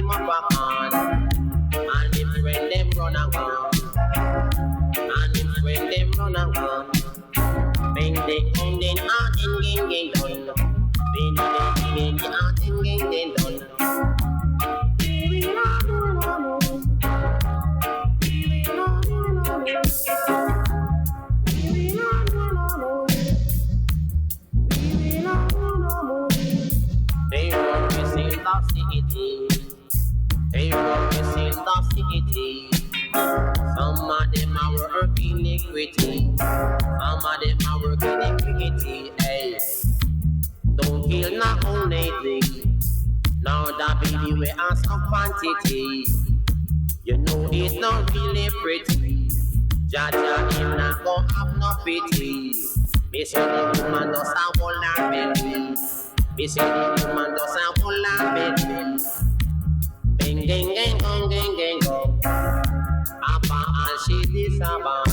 him up a can. And him friend them run and gone. And him friend them run and gone. Bing ding ding ding ah ding ding ding dong. Bing ding ding ding ah ding ding ding dong. They want to see the city. They want to see the city. Some of them are working iniquity. Some of them are working iniquity. Hey, don't kill not only thing. Now that baby we ask of quantity. You know it's not really pretty. Jaja him not gon' have no pity. Me say the woman does a hold her belly. Me say the woman does a hold her belly. Bing ding ding gong ding ding gong. Apa and she dis a ball.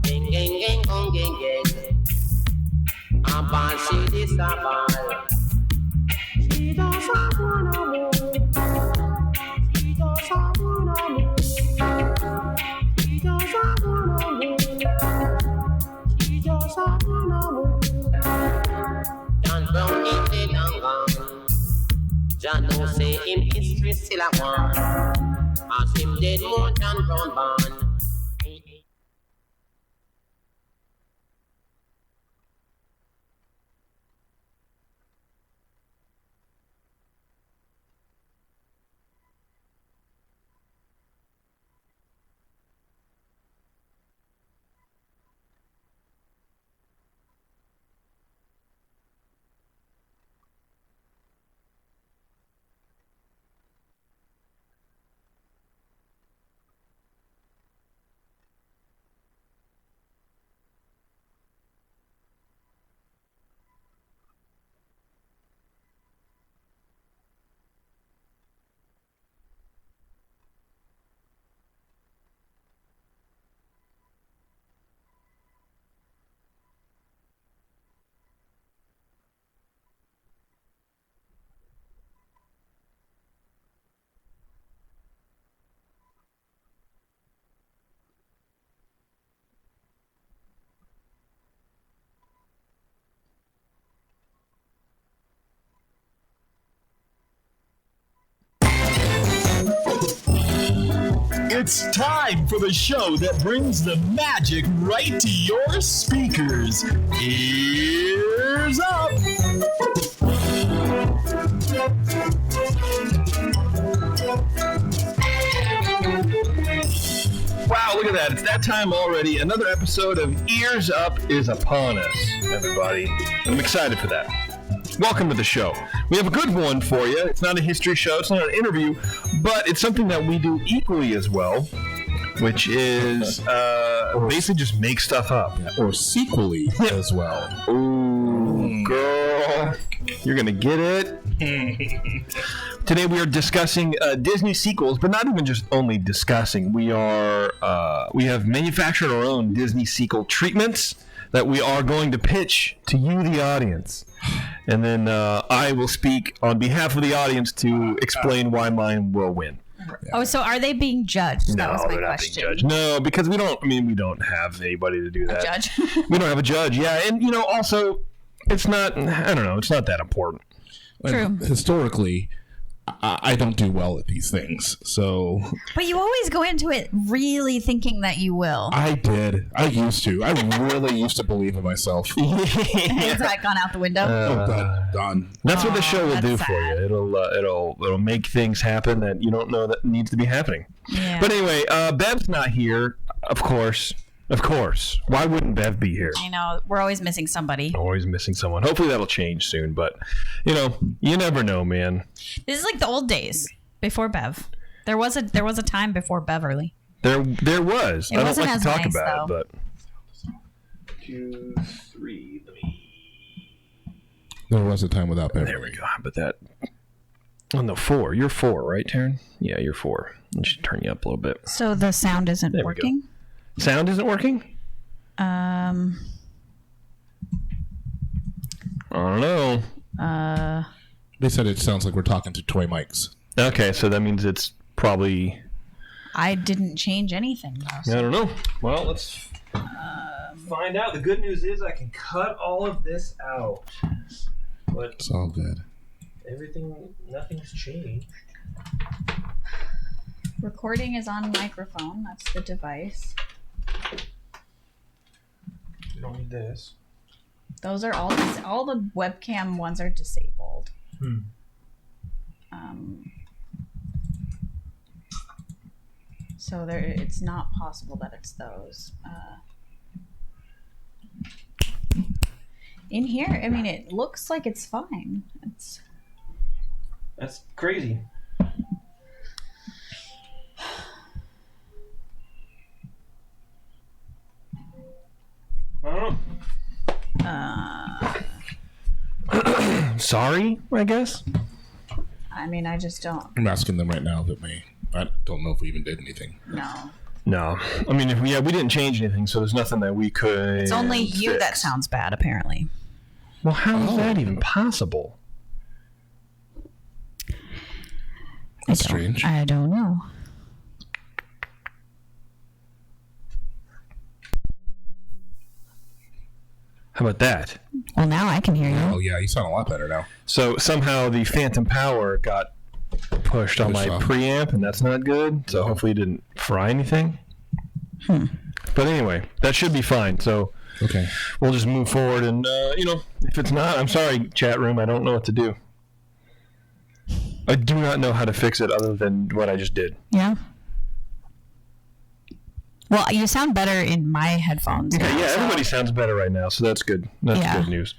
Ding ding ding gong ding ding. Apa and she dis a ball. She does a wanna move. She does a wanna move. She does a wanna move. She does a wanna move. John Brown is dead and gone. John don't say him history still a one. As him dead more than Brown born. It's time for the show that brings the magic right to your speakers. Ears up! Wow, look at that. It's that time already. Another episode of Ears Up is upon us, everybody. I'm excited for that. Welcome to the show. We have a good one for you. It's not a history show. It's not an interview, but it's something that we do equally as well, which is basically just make stuff up. Yeah, or sequely as well. Ooh, girl. You're going to get it. Today we are discussing Disney sequels, but not even just only discussing. We have manufactured our own Disney sequel treatments that we are going to pitch to you, the audience. And then I will speak on behalf of the audience to explain why mine will win. Oh, so are they being judged? That was my they're not question. being judged. No, because we don't have anybody to do that. A judge? We don't have a judge, yeah. And, also, it's not that important. True. Historically, I don't do well at these things, so... But you always go into it really thinking that you will. I did. I used to. I really used to believe in myself. Has that gone out the window? Done. That's what the show will do that's for sad. you. It'll make things happen that you don't know that needs to be happening. Yeah. But anyway, Bev's not here, of course. Of course. Why wouldn't Bev be here? I know. We're always missing somebody. Always missing someone. Hopefully that'll change soon, but, you never know, man. This is like the old days before Bev. There was a time before Beverly. There was. It I don't wasn't like as to talk nice, about though. it, but... 2, 3, let me... There was a time without Beverly. There we go. How about that? Oh, no, 4. You're 4, right, Taren? Yeah, you're 4. I should turn you up a little bit. So the sound isn't There we working? go. Sound isn't working? I don't know. They said it sounds like we're talking to toy mics. Okay, so that means it's probably... I didn't change anything, though. I don't know. Well, let's find out. The good news is I can cut all of this out. But It's all good. nothing's changed. Recording is on microphone. That's the device. We don't need this. Those are all the webcam ones are disabled. So it's not possible that it's those. In here, I mean, it looks like it's fine. That's crazy. I don't know. Sorry, I guess. I mean, I just don't. I'm asking them right now I don't know if we even did anything. No. I mean, we didn't change anything, so there's nothing that we could. It's only you fix. that sounds bad, apparently. Well, how is that even possible? That's strange. I don't know. How about that? Well, now I can hear you. Oh, yeah, you sound a lot better now. So somehow the phantom power got pushed on my preamp, and that's not good. So hopefully it didn't fry anything. But anyway, that should be fine. So Okay. we'll just move forward, and if it's not, I'm sorry, chat room. I don't know what to do. I do not know how to fix it other than what I just did. Yeah. Well, you sound better in my headphones. Okay, now, yeah, so- everybody sounds better right now, so that's good. That's good news.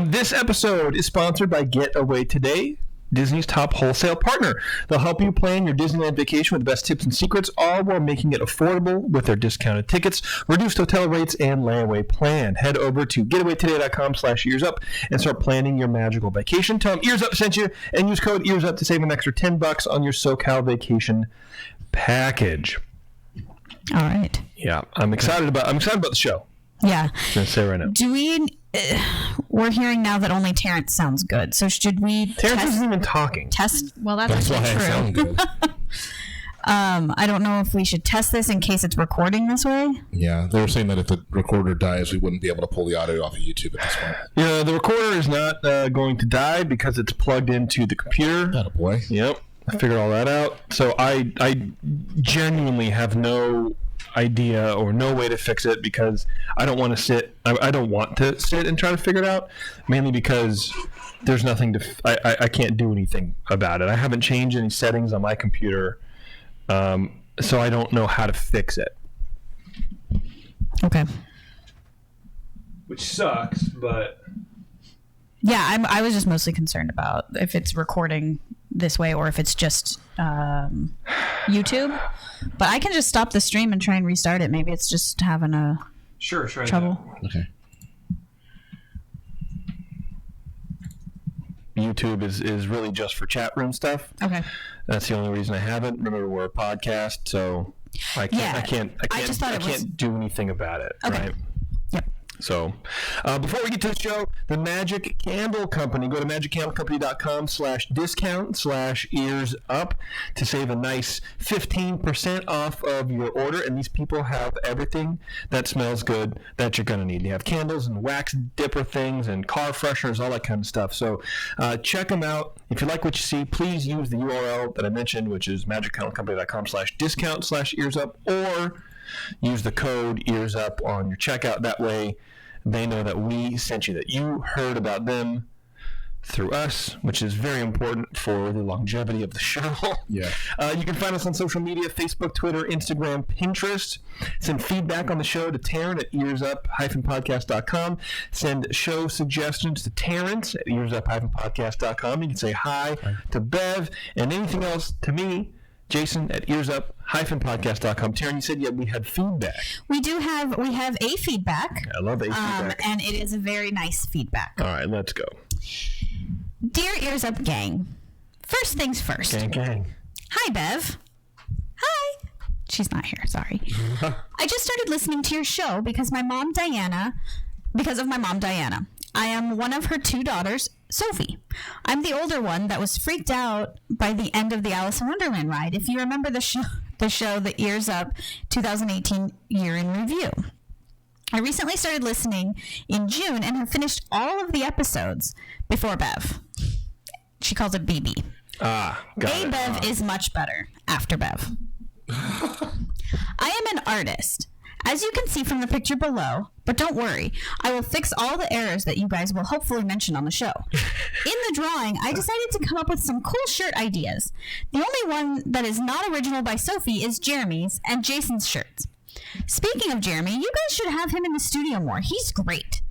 This episode is sponsored by Getaway Today, Disney's top wholesale partner. They'll help you plan your Disneyland vacation with the best tips and secrets, all while making it affordable with their discounted tickets, reduced hotel rates, and layaway plan. Head over to getawaytoday.com/earsup and start planning your magical vacation. Tell them Earzup sent you and use code Earzup to save an extra $10 on your SoCal vacation package. All right. Yeah, I'm excited about the show. Yeah. I'm gonna say right now. Do we? We're hearing now that only Terrence sounds good. So should we Terrence isn't even talking. test? Well, that's That's why actually I true. sound good. I don't know if we should test this in case it's recording this way. Yeah, they were saying that if the recorder dies, we wouldn't be able to pull the audio off of YouTube at this point. Yeah, the recorder is not going to die because it's plugged into the computer. Attaboy. Yep, I figured all that out. So I genuinely have no idea or no way to fix it because I don't want to sit. I don't want to sit and try to figure it out. Mainly because there's nothing to. I can't do anything about it. I haven't changed any settings on my computer, so I don't know how to fix it. Okay. Which sucks, but Yeah, I was just mostly concerned about if it's recording this way or if it's just YouTube. But I can just stop the stream and try and restart it. Maybe it's just having a sure, try trouble. Okay. YouTube is really just for chat room stuff. Okay. That's the only reason I have it. Remember, we're a podcast, so I can't do anything about it. Okay. Right? Yep. So, before we get to the show, the Magic Candle Company. Go to magiccandlecompany.com/discount/earsup to save a nice 15% off of your order. And these people have everything that smells good that you're going to need. They have candles and wax dipper things and car fresheners, all that kind of stuff. So, check them out. If you like what you see, please use the URL that I mentioned, which is magiccandlecompany.com/discount/earsup, or use the code EARSUP on your checkout. That way they know that we sent you, that you heard about them through us, which is very important for the longevity of the show. Yeah. You can find us on social media, Facebook, Twitter, Instagram, Pinterest. Send feedback on the show to Taren at earsup-podcast.com. Send show suggestions to Terrence at earsup-podcast.com. You can say hi to Bev and anything else to me, Jason at earsup-podcast.com. Taryn, you said we had feedback. We have a feedback. I love a feedback. And it is a very nice feedback. All right, let's go. Dear Ears Up gang, first things first. Gang. Hi, Bev. Hi. She's not here, sorry. I just started listening to your show because of my mom, Diana. I am one of her two daughters, Sophie. I'm the older one that was freaked out by the end of the Alice in Wonderland ride. If you remember the show, The Earzup 2018 Year in Review. I recently started listening in June and have finished all of the episodes before Bev. She calls it BB. Bev is much better after Bev. I am an artist, as you can see from the picture below, but don't worry, I will fix all the errors that you guys will hopefully mention on the show. In the drawing, I decided to come up with some cool shirt ideas. The only one that is not original by Sophie is Jeremy's and Jason's shirts. Speaking of Jeremy, you guys should have him in the studio more. He's great.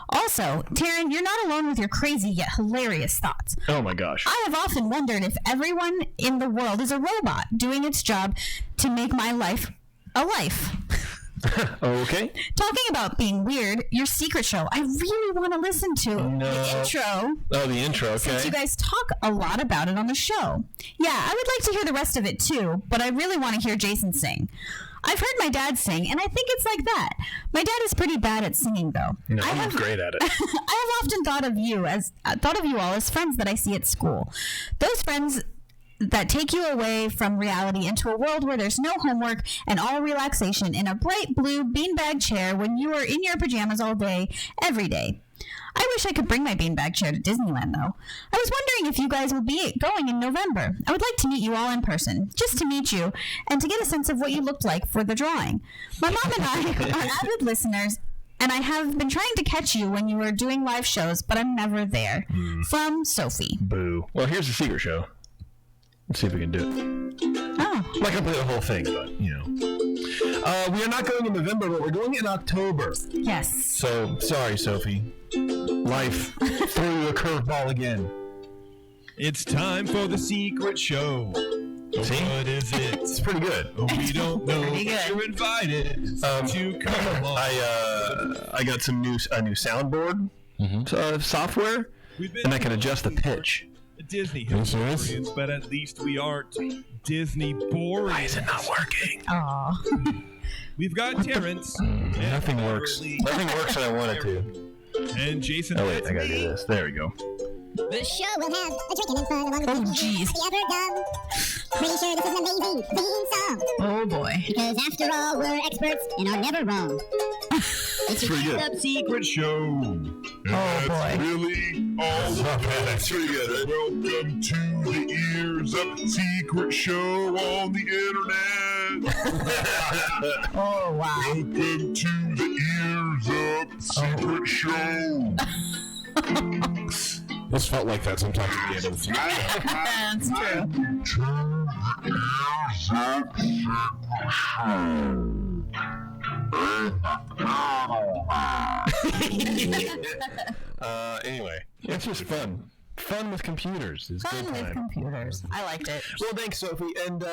Also, Taren, you're not alone with your crazy yet hilarious thoughts. Oh my gosh. I have often wondered if everyone in the world is a robot doing its job to make my life a life. Okay. Talking about being weird, your secret show, I really want to listen to the intro. Oh, the intro, okay. Since you guys talk a lot about it on the show. Yeah, I would like to hear the rest of it too, but I really want to hear Jason sing. I've heard my dad sing, and I think it's like that. My dad is pretty bad at singing, though. No, he's great at it. I have often thought of you all as friends that I see at school. Those friends that take you away from reality into a world where there's no homework and all relaxation in a bright blue beanbag chair when you are in your pajamas all day, every day. I wish I could bring my beanbag chair to Disneyland, though. I was wondering if you guys will be going in November. I would like to meet you all in person, just to meet you, and to get a sense of what you looked like for the drawing. My mom and I are avid listeners, and I have been trying to catch you when you were doing live shows, but I'm never there. From Sophie. Boo. Well, here's the secret show. Let's see if we can do it. Oh. I'm not going to play the whole thing, but, you know. We are not going in November, but we're going in October. Yes. So, sorry, Sophie. Life threw you a curveball again. It's time for the secret show. See? What is it? It's pretty good. We don't know. Pretty good. You're invited to come along. I got some new soundboard software, and I can adjust the pitch. Disney historians, but at least we aren't Disney boring. Why is it not working? Aw. We've got Terrence. Nothing works. Nothing works that I want it to. And Jason. Oh wait, I gotta do this. There we go. This show will have a drinking and fun along with Oh, jeez. Have you ever done? Pretty sure this is an amazing theme song. Oh, boy. Because after all, we're experts and are never wrong. It's pretty good. That secret show. Oh, boy. Really all That's pretty good. Welcome to the Earzup secret show on the internet. Oh, wow. Welcome to the Earzup secret show. This felt like that sometimes at the end of the season. That's true. Anyway, it's just fun. Fun with computers is Fun good with time. computers. I liked it. Well, thanks, Sophie. And,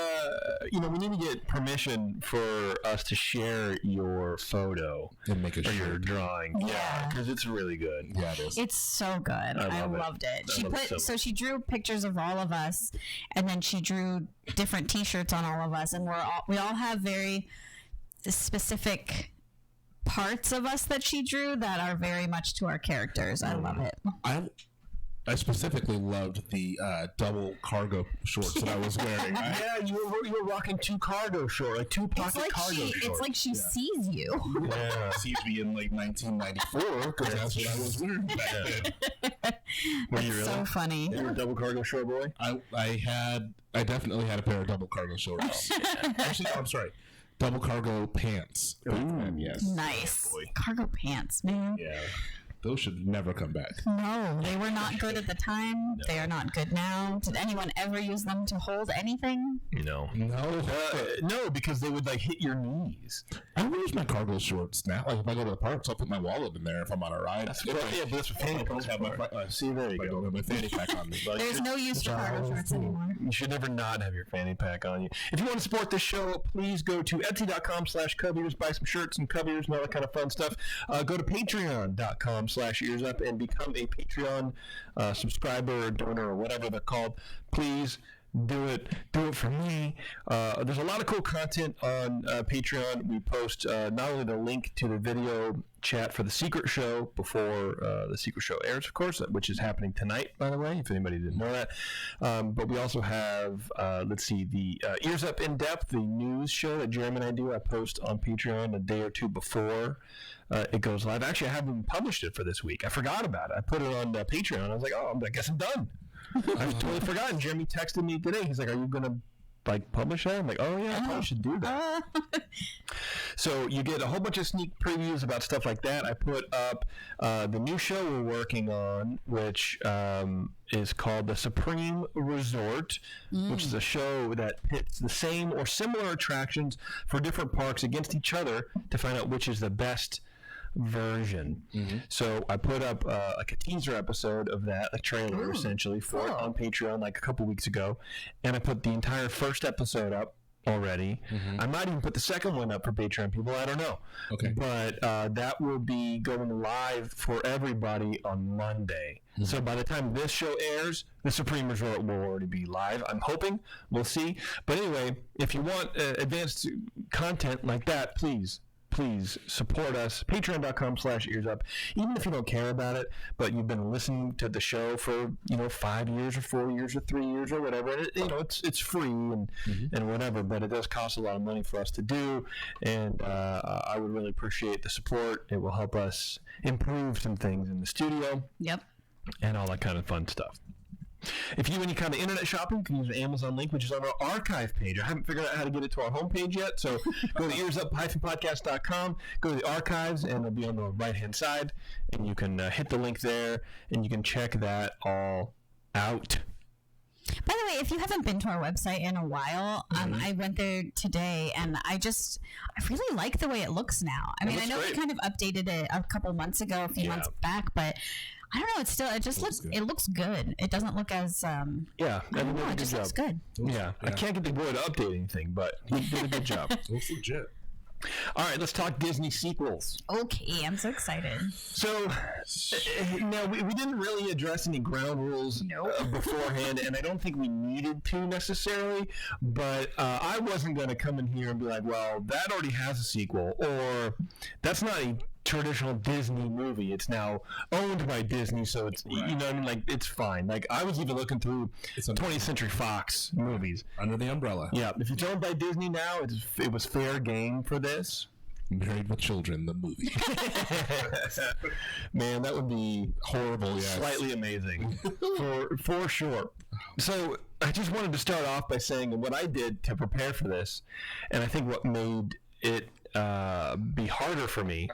we need to get permission for us to share your photo And make a or your shirt. drawing. Yeah. because it's really good. Yeah, it is. It's so good. I love it. loved it. I She love it put so she drew pictures of all of us, and then she drew different T-shirts on all of us, and we all have very specific parts of us that she drew that are very much to our characters. I love it. I specifically loved the double cargo shorts that I was wearing. Yeah, you were rocking two cargo shorts, like two pocket cargo shorts. It's like she sees you. Yeah, sees me in like 1994 because that's what I was wearing back then. Were you really? So funny. You were a double cargo short boy? I definitely had a pair of double cargo shorts. Actually, no, I'm sorry. Double cargo pants. Yes. Nice. Cargo pants, man. Yeah. Those should never come back. No, they were not good at the time. No. They are not good now. Did anyone ever use them to hold anything? No. No, because they would like hit your knees. I use my cargo shorts now. Like if I go to the parks, I'll put my wallet in there if I'm on a ride. But that's what fanny packs have. See, there you I don't go. have my fanny pack on me. There's no use for cargo shorts anymore. You should never not have your fanny pack on you. If you want to support this show, please go to Etsy.com/Covers, buy some shirts and covers and all that kind of fun stuff. Go to Patreon.com/Earzup and become a Patreon subscriber or donor or whatever they're called. Please do it for me. There's a lot of cool content on Patreon. We post not only the link to the video chat for the secret show before the secret show airs, of course, which is happening tonight, by the way, if anybody didn't know that. But we also have, the Earzup In Depth, the news show that Jeremy and I do. I post on Patreon a day or two before it goes live. Actually, I haven't published it for this week. I forgot about it. I put it on Patreon. I was like, I guess I'm done. I've totally forgotten. Jeremy texted me today. He's like, "Are you gonna publish that?" I'm like, "Oh yeah, I probably should do that." So you get a whole bunch of sneak previews about stuff like that. I put up the new show we're working on, which is called The Supreme Resort, which is a show that pits the same or similar attractions for different parks against each other to find out which is the best version. So I put up a teaser episode of that, a trailer essentially for it on Patreon like a couple weeks ago, and I put the entire first episode up already. I might even put the second one up for Patreon people. I don't know. Okay, but that will be going live for everybody on Monday. So by the time this show airs, the Supreme Resort will already be live. I'm hoping. We'll see. But anyway, if you want advanced content like that, please support us. Patreon.com/earsup. Even if you don't care about it, but you've been listening to the show for 5 years or 4 years or 3 years or whatever, it's free and whatever. But it does cost a lot of money for us to do, and I would really appreciate the support. It will help us improve some things in the studio. Yep. And all that kind of fun stuff. If you do any kind of internet shopping, you can use the Amazon link, which is on our archive page. I haven't figured out how to get it to our homepage yet, so go to earsup-podcast.com, go to the archives, and it'll be on the right-hand side, and you can hit the link there, and you can check that all out. By the way, if you haven't been to our website in a while, I went there today, and I really like the way it looks now. I mean, I know we kind of updated it a couple months ago, a few months back, but I don't know. It looks good. It doesn't look as it just looks good. Yeah, I can't get the boy to update anything, but he did a good job. It looks legit. All right, let's talk Disney sequels. Okay, I'm so excited. So, now we didn't really address any ground rules beforehand, and I don't think we needed to necessarily, but I wasn't going to come in here and be like, well, that already has a sequel, or that's not a traditional Disney movie. It's now owned by Disney, so it's it's fine. Like, I was even looking through 20th Century Fox movies under the umbrella. Yeah, if it's owned by Disney now, it was fair game for this. Married with Children, the movie. Man, that would be horrible. Yes. Slightly amazing, for sure. So I just wanted to start off by saying what I did to prepare for this, and I think what made it be harder for me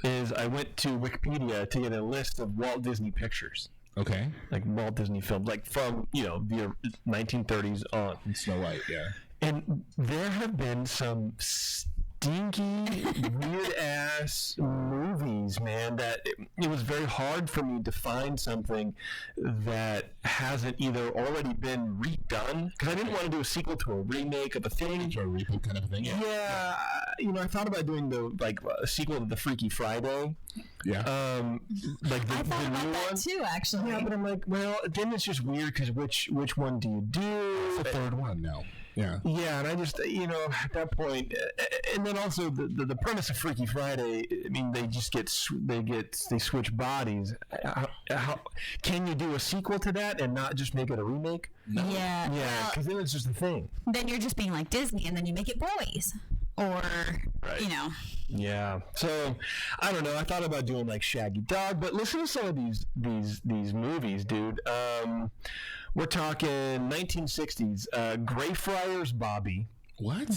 is I went to Wikipedia to get a list of Walt Disney pictures. Okay. Like Walt Disney films, like from, the 1930s on. And Snow White, yeah. And there have been some stinky, weird-ass movies, man, that it was very hard for me to find something that hasn't either already been redone, because I didn't want to do a sequel to a remake of a thing. Or a reboot kind of thing. Yeah, I thought about doing a sequel to the Freaky Friday. Yeah. Like I thought about new that one too, actually. Yeah, but I'm like, well, then it's just weird because which one do you do? It's the third one now. Yeah. Yeah, and I just, at that point, and then also the premise of Freaky Friday, I mean, they just they switch bodies. How can you do a sequel to that and not just make it a remake? No. Yeah, because then it's just a thing. Then you're just being like Disney, and then you make it boys. Or, Yeah. So, I don't know. I thought about doing like Shaggy Dog, but listen to some of these movies, dude. We're talking 1960s. Greyfriars Bobby. What?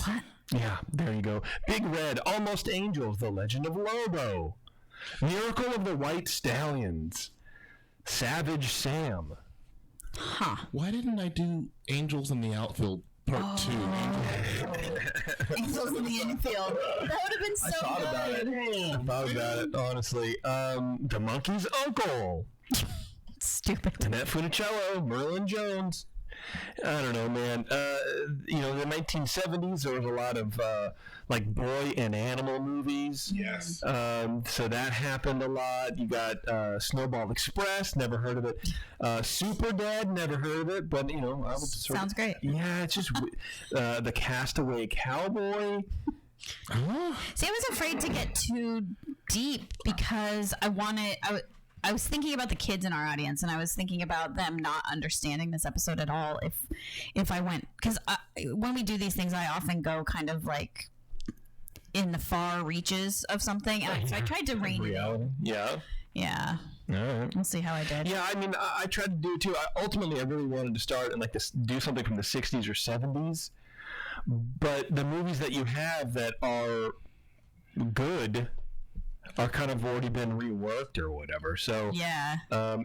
Yeah, there you go. Big Red, Almost Angels, The Legend of Lobo. Miracle of the White Stallions. Savage Sam. Huh. Why didn't I do Angels in the Outfield Part 2? Angels in the Infield. That would have been so I thought about it, honestly. The Monkey's Uncle. Stupid. Annette Funicello, Merlin Jones. I don't know, man. You know, the 1970s, there was a lot of like boy and animal movies. Yes. So that happened a lot. You got Snowball Express, never heard of it. Super Dad, never heard of it, but you know, I would Sounds great. Yeah, it's just the Castaway Cowboy. See, I was afraid to get too deep because I was thinking about the kids in our audience, and I was thinking about them not understanding this episode at all. If I went, because when we do these things, I often go kind of like in the far reaches of something, and so I tried to rein it in. Yeah. Yeah. All right. We'll see how I did. Yeah, I mean, I tried to do it too. Ultimately, I really wanted to start and like do something from the 60s or 70s. But the movies that you have that are good are kind of already been reworked or whatever. So yeah,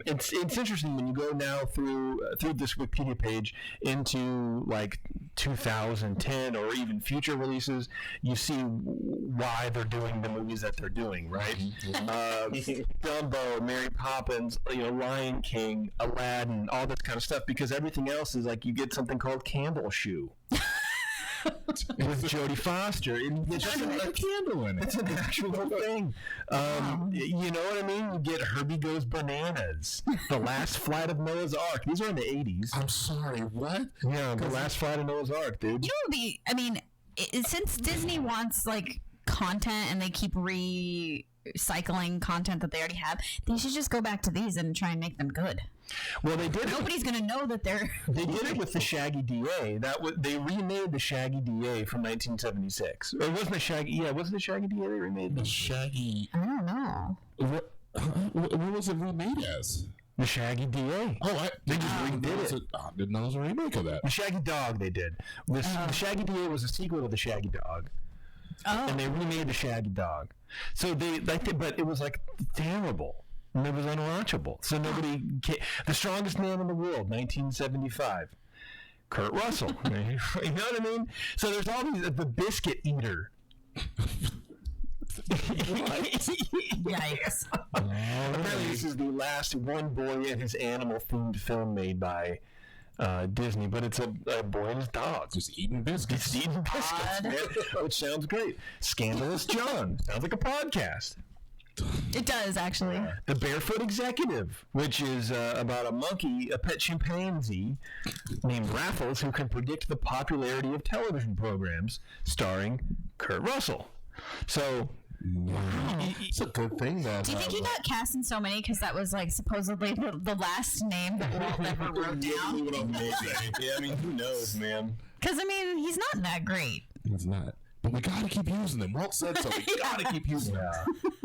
it's interesting when you go now through this Wikipedia page into like 2010 or even future releases, you see why they're doing the movies that they're doing, right? Dumbo, Mary Poppins, you know, Lion King, Aladdin, all this kind of stuff, because everything else is like you get something called Candle Shoe. With Jodie Foster, it's just a candle in it. It's an actual thing. You know what I mean? You get Herbie Goes Bananas, The Last Flight of Noah's Ark. These are in the 80s. I'm sorry, what? Yeah, The Last Flight of Noah's Ark, dude. you know, since Disney wants like content and they keep recycling content that they already have, they should just go back to these and try and make them good. Well, they did. Nobody's gonna know that they're. They did it with the Shaggy DA. They remade the Shaggy DA from 1976. Or wasn't the Shaggy? Yeah, wasn't the Shaggy DA they remade? The Shaggy. I don't know. What was it remade as? The Shaggy DA. They just redid it. I didn't know it was a remake of that. The Shaggy Dog they did. The Shaggy DA was a sequel to the Shaggy Dog. Oh. And they remade the Shaggy Dog. So but it was like terrible. And it was unwatchable. So nobody The Strongest Man in the World, 1975. Kurt Russell. You know what I mean? So there's all these, the Biscuit Eater. Yikes. Apparently this is the last one boy and his animal themed film made by Disney, but it's a boy and his dog. Just eating biscuits. Just eating biscuits, man, which sounds great. Scandalous John. Sounds like a podcast. It does, actually. The Barefoot Executive, which is about a monkey, a pet chimpanzee named Raffles, who can predict the popularity of television programs, starring Kurt Russell. So, It's a good thing that. Do you think he got cast in so many because that was like supposedly the last name that Walt ever wrote down? Yeah, I mean, who knows, man? Because I mean, he's not that great. It's not. But we gotta keep using them. Walt said so. We gotta keep using them.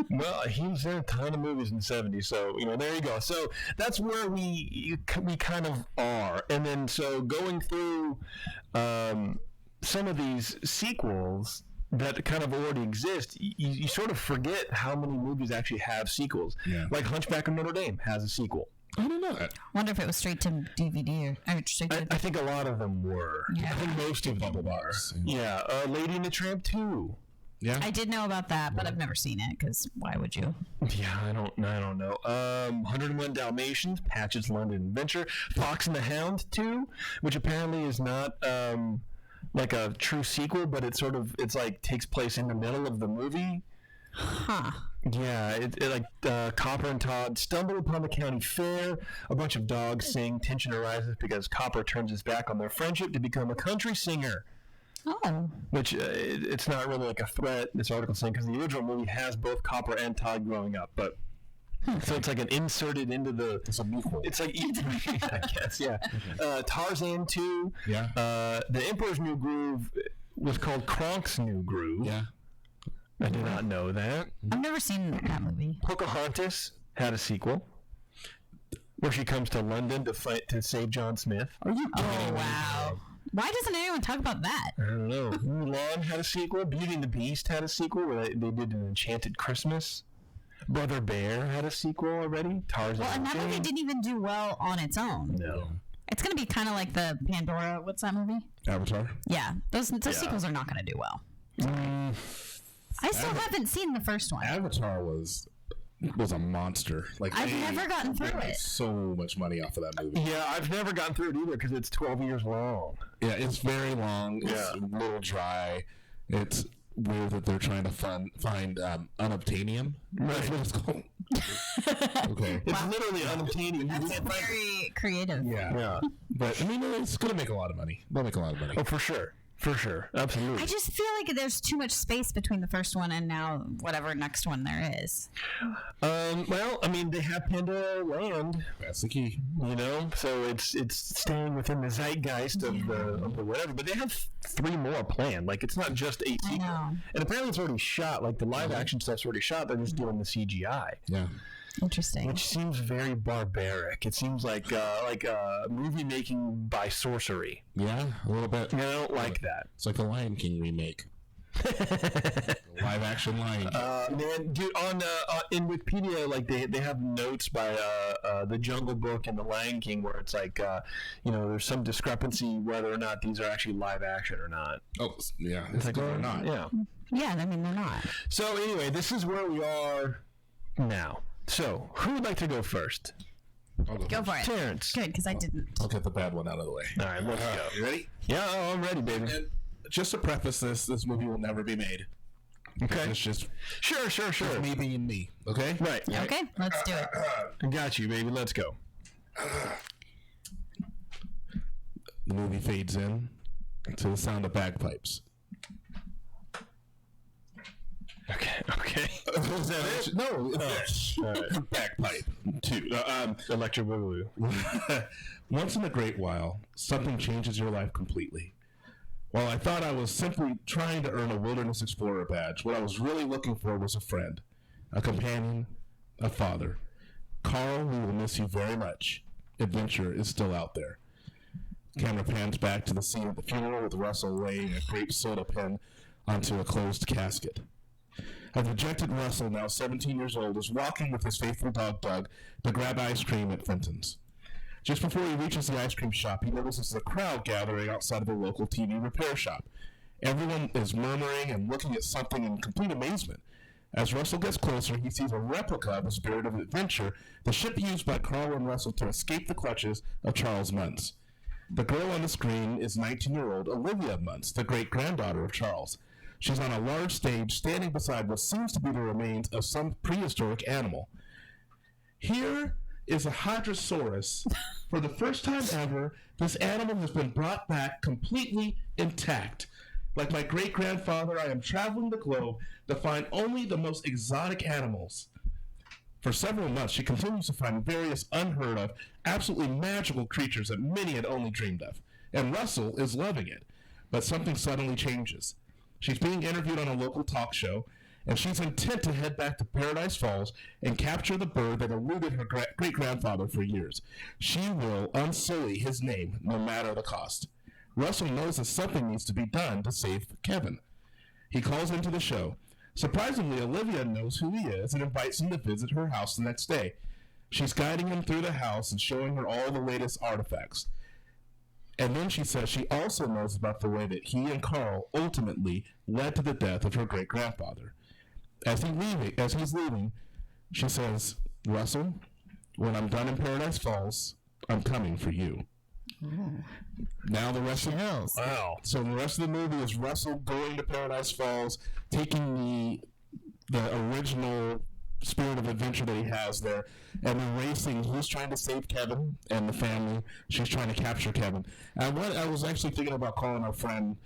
Well, he was in a ton of movies in the 70s, so, you know, there you go. So that's where we kind of are. And then, so going through some of these sequels that kind of already exist, you sort of forget how many movies actually have sequels. Yeah. Like Hunchback of Notre Dame has a sequel. I don't know that. Wonder if it was straight to DVD or straight to... I think a lot of them were. Yeah. I think most of them were. Yeah. Lady and the Tramp 2. Yeah. I did know about that, but I've never seen it because why would you? Yeah, I don't know. 101 Dalmatians, Patch's London Adventure, Fox and the Hound 2, which apparently is not like a true sequel, but it's like takes place in the middle of the movie. Huh. Yeah, it like Copper and Todd stumble upon the county fair. A bunch of dogs sing. Tension arises because Copper turns his back on their friendship to become a country singer. Oh. Which it's not really like a threat, this article saying, because the original movie has both Copper and Todd growing up, but so it's like an inserted into the. It's a sequel. It's like I guess, yeah. Tarzan 2. Yeah. The Emperor's New Groove was called Kronk's New Groove. Yeah. I did not know that. I've never seen that movie. Pocahontas had a sequel where she comes to London to save John Smith. Are you? Oh, wow. Why doesn't anyone talk about that? I don't know. Mulan had a sequel. Beauty and the Beast had a sequel where they did an Enchanted Christmas. Brother Bear had a sequel already. Tarzan. Well, and that movie didn't even do well on its own. No. It's going to be kind of like the Pandora. What's that movie? Avatar. Yeah. Those sequels are not going to do well. I still haven't seen the first one. Avatar was was a monster. Like I've never gotten through it. So much money off of that movie. Yeah, I've never gotten through it either because it's 12 years long. Yeah, it's very long. It's a little dry. It's weird that they're trying to find unobtainium. That's what it's called. Okay. It's literally unobtainium. That's very creative. Yeah. But, I mean, it's going to make a lot of money. They'll make a lot of money. Oh, for sure. For sure. Absolutely. I just feel like there's too much space between the first one and now whatever next one there is. Well, I mean, they have Panda Land. That's the key. You know, so it's staying within the zeitgeist of the whatever. But they have 3 more planned. Like, it's not just a sequel. And apparently it's already shot. Like, the live action stuff's already shot. They're just doing the CGI. Yeah. Interesting. Which seems very barbaric. It seems like movie making by sorcery. Yeah, a little bit. I don't like that. It's like the Lion King remake. Live action Lion King. Man, dude, in Wikipedia, like they have notes by the Jungle Book and the Lion King where it's like there's some discrepancy whether or not these are actually live action or not. Oh, yeah. It's like they're not. Yeah. Yeah, I mean they're not. So anyway, this is where we are now. So, who would like to go first? Go for it. Terrence. Good, because I didn't. I'll get the bad one out of the way. All right, let's go. You ready? Yeah, I'm ready, baby. And just to preface this movie will never be made. Okay. It's just Sure. me being me. Okay? Right. Okay, let's do it. I got you, baby. Let's go. The movie fades in to the sound of bagpipes. Okay. Is that it? No. Right. Bagpipe. 2. Electric Boogaloo. Once in a great while, something changes your life completely. While I thought I was simply trying to earn a Wilderness Explorer badge, what I was really looking for was a friend, a companion, a father. Carl, we will miss you very much. Adventure is still out there. Camera pans back to the scene of the funeral with Russell laying a grape soda pen onto a closed casket. A dejected Russell, now 17 years old, is walking with his faithful dog Doug to grab ice cream at Fenton's. Just before he reaches the ice cream shop, he notices a crowd gathering outside of a local TV repair shop. Everyone is murmuring and looking at something in complete amazement. As Russell gets closer, he sees a replica of the Spirit of Adventure, the ship used by Carl and Russell to escape the clutches of Charles Muntz. The girl on the screen is 19-year-old Olivia Muntz, the great-granddaughter of Charles. She's on a large stage standing beside what seems to be the remains of some prehistoric animal. Here is a Hadrosaurus. For the first time ever, this animal has been brought back completely intact. Like my great-grandfather, I am traveling the globe to find only the most exotic animals. For several months, she continues to find various unheard of, absolutely magical creatures that many had only dreamed of. And Russell is loving it. But something suddenly changes. She's being interviewed on a local talk show, and she's intent to head back to Paradise Falls and capture the bird that eluded her great-grandfather for years. She will unsully his name, no matter the cost. Russell knows that something needs to be done to save Kevin. He calls into the show. Surprisingly, Olivia knows who he is and invites him to visit her house the next day. She's guiding him through the house and showing her all the latest artifacts. And then she says she also knows about the way that he and Carl ultimately led to the death of her great-grandfather. As he's leaving, she says, Russell, when I'm done in Paradise Falls, I'm coming for you. Now the rest So the rest of the movie is Russell going to Paradise Falls, taking the original spirit of adventure that he has there, and then racing. He's trying to save Kevin and the family. She's trying to capture Kevin. And what I was actually thinking about calling our friend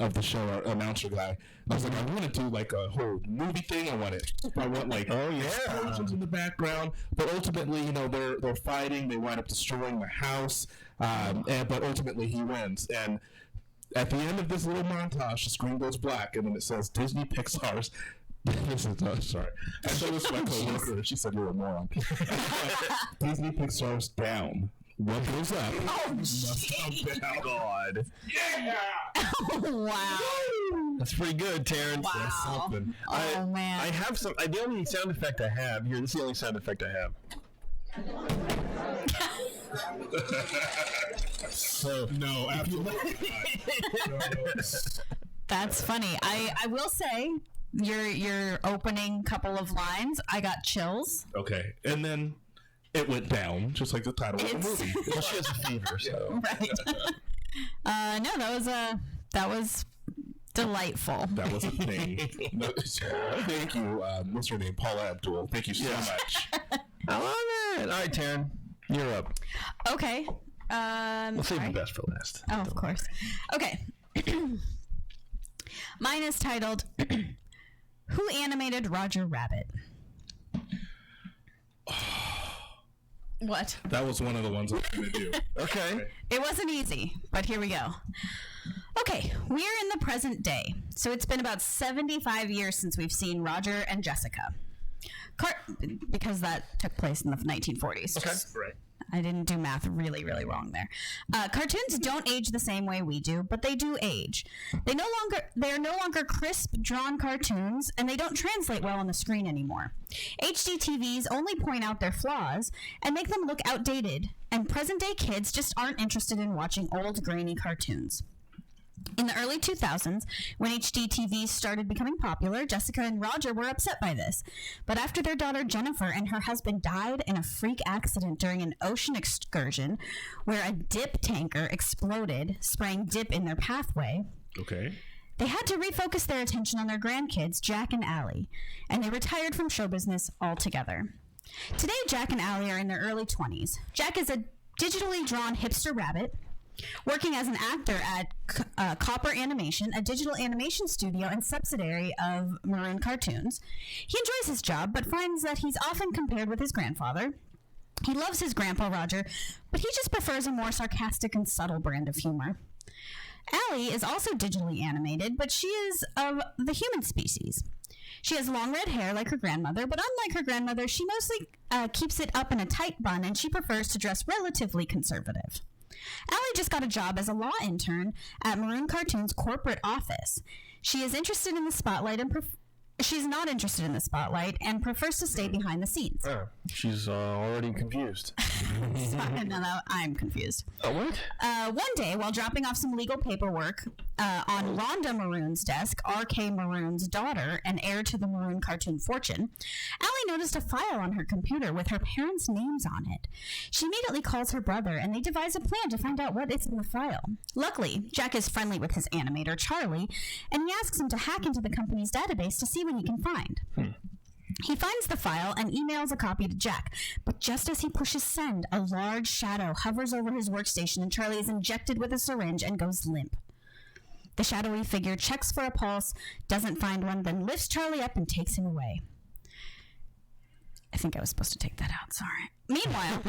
of the show, our announcer guy. I was like, I want to do like a whole movie thing. I want like explosions in the background. But ultimately, they're fighting. They wind up destroying the house. But ultimately, he wins. And at the end of this little montage, the screen goes black, and then it says Disney Pixar's. Sorry. I showed this to my coworker, and she said you're a moron. Disney Pixar's down. What goes up? Oh, God. Yeah! Oh, wow. That's pretty good, Terrence. Wow. That's something. Oh, man. I have some. The only sound effect I have here. This is the only sound effect I have. So no, absolutely not. No. That's funny. I will say your opening couple of lines, I got chills. Okay, and then it went down, just like the title of the movie. Well, she has a fever, so. Right. No, that was delightful. That was a thing. No, thank you, what's her name? Paula Abdul. Thank you so much. I love it. All right, Taren, you're up. Okay. We'll save the best for last. Oh, of course. Okay. Mine is titled Who Animated Roger Rabbit? What? That was one of the ones I was going to do. Okay. It wasn't easy, but here we go. Okay, we're in the present day. So it's been about 75 years since we've seen Roger and Jessica. Because that took place in the 1940s. Okay. Right. I didn't do math really, really wrong there. Cartoons don't age the same way we do, but they do age. They are no longer crisp, drawn cartoons, and they don't translate well on the screen anymore. HD TVs only point out their flaws and make them look outdated, and present-day kids just aren't interested in watching old, grainy cartoons. In the early 2000s, when HD TVs started becoming popular, Jessica and Roger were upset by this. But after their daughter Jennifer and her husband died in a freak accident during an ocean excursion where a dip tanker exploded, spraying dip in their pathway, Okay. they had to refocus their attention on their grandkids, Jack and Allie, and they retired from show business altogether. Today, Jack and Allie are in their early 20s. Jack is a digitally drawn hipster rabbit, working as an actor at Copper Animation, a digital animation studio and subsidiary of Maroon Cartoons. He enjoys his job, but finds that he's often compared with his grandfather. He loves his grandpa, Roger, but he just prefers a more sarcastic and subtle brand of humor. Allie is also digitally animated, but she is of the human species. She has long red hair like her grandmother, but unlike her grandmother, she mostly keeps it up in a tight bun, and she prefers to dress relatively conservative. Allie just got a job as a law intern at Maroon Cartoons' corporate office. She is interested in the spotlight and she's not interested in the spotlight and prefers to stay behind the scenes. Oh, she's already confused. No, I'm confused. What? One day, while dropping off some legal paperwork on Rhonda Maroon's desk, R.K. Maroon's daughter and heir to the Maroon cartoon fortune, Allie noticed a file on her computer with her parents' names on it. She immediately calls her brother, and they devise a plan to find out what is in the file. Luckily, Jack is friendly with his animator, Charlie, and he asks him to hack into the company's database to see what he can find. He finds the file and emails a copy to Jack, but just as he pushes send, a large shadow hovers over his workstation and Charlie is injected with a syringe and goes limp. The shadowy figure checks for a pulse, doesn't find one, then lifts Charlie up and takes him away. I think I was supposed to take that out, sorry. Meanwhile,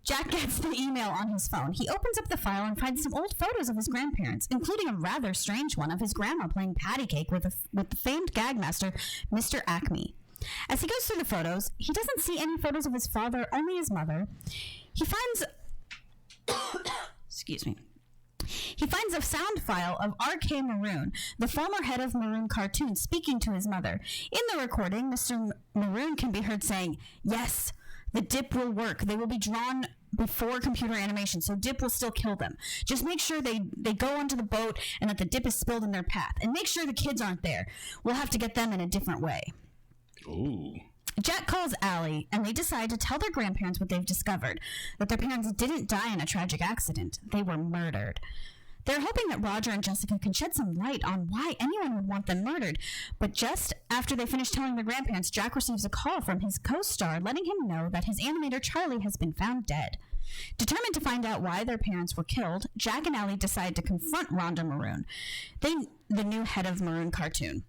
Jack gets the email on his phone. He opens up the file and finds some old photos of his grandparents, including a rather strange one of his grandma playing patty cake with the famed gag master, Mr. Acme. As he goes through the photos, he doesn't see any photos of his father, only his mother. He finds... Excuse me. He finds a sound file of R.K. Maroon, the former head of Maroon Cartoons, speaking to his mother. In the recording, Mr. Maroon can be heard saying, "Yes, the dip will work. They will be drawn before computer animation, so dip will still kill them. Just make sure they go onto the boat and that the dip is spilled in their path. And make sure the kids aren't there. We'll have to get them in a different way." Ooh. Jack calls Allie, and they decide to tell their grandparents what they've discovered, that their parents didn't die in a tragic accident. They were murdered. They're hoping that Roger and Jessica can shed some light on why anyone would want them murdered. But just after they finish telling their grandparents, Jack receives a call from his co-star letting him know that his animator Charlie has been found dead. Determined to find out why their parents were killed, Jack and Allie decide to confront Rhonda Maroon, the new head of Maroon Cartoon.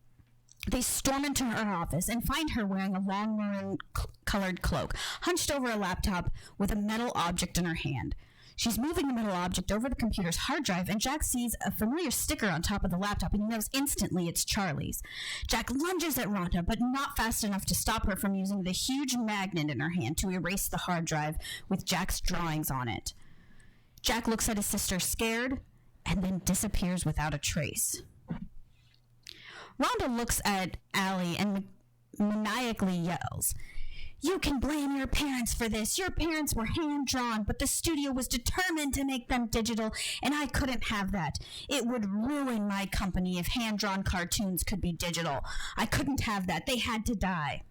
They storm into her office and find her wearing a long maroon-colored cloak, hunched over a laptop with a metal object in her hand. She's moving the metal object over the computer's hard drive, and Jack sees a familiar sticker on top of the laptop, and he knows instantly it's Charlie's. Jack lunges at Rhonda, but not fast enough to stop her from using the huge magnet in her hand to erase the hard drive with Jack's drawings on it. Jack looks at his sister scared, and then disappears without a trace. Rhonda looks at Allie and maniacally yells, You can blame your parents for this. Your parents were hand-drawn, but the studio was determined to make them digital, and I couldn't have that. It would ruin my company if hand-drawn cartoons could be digital. I couldn't have that. They had to die.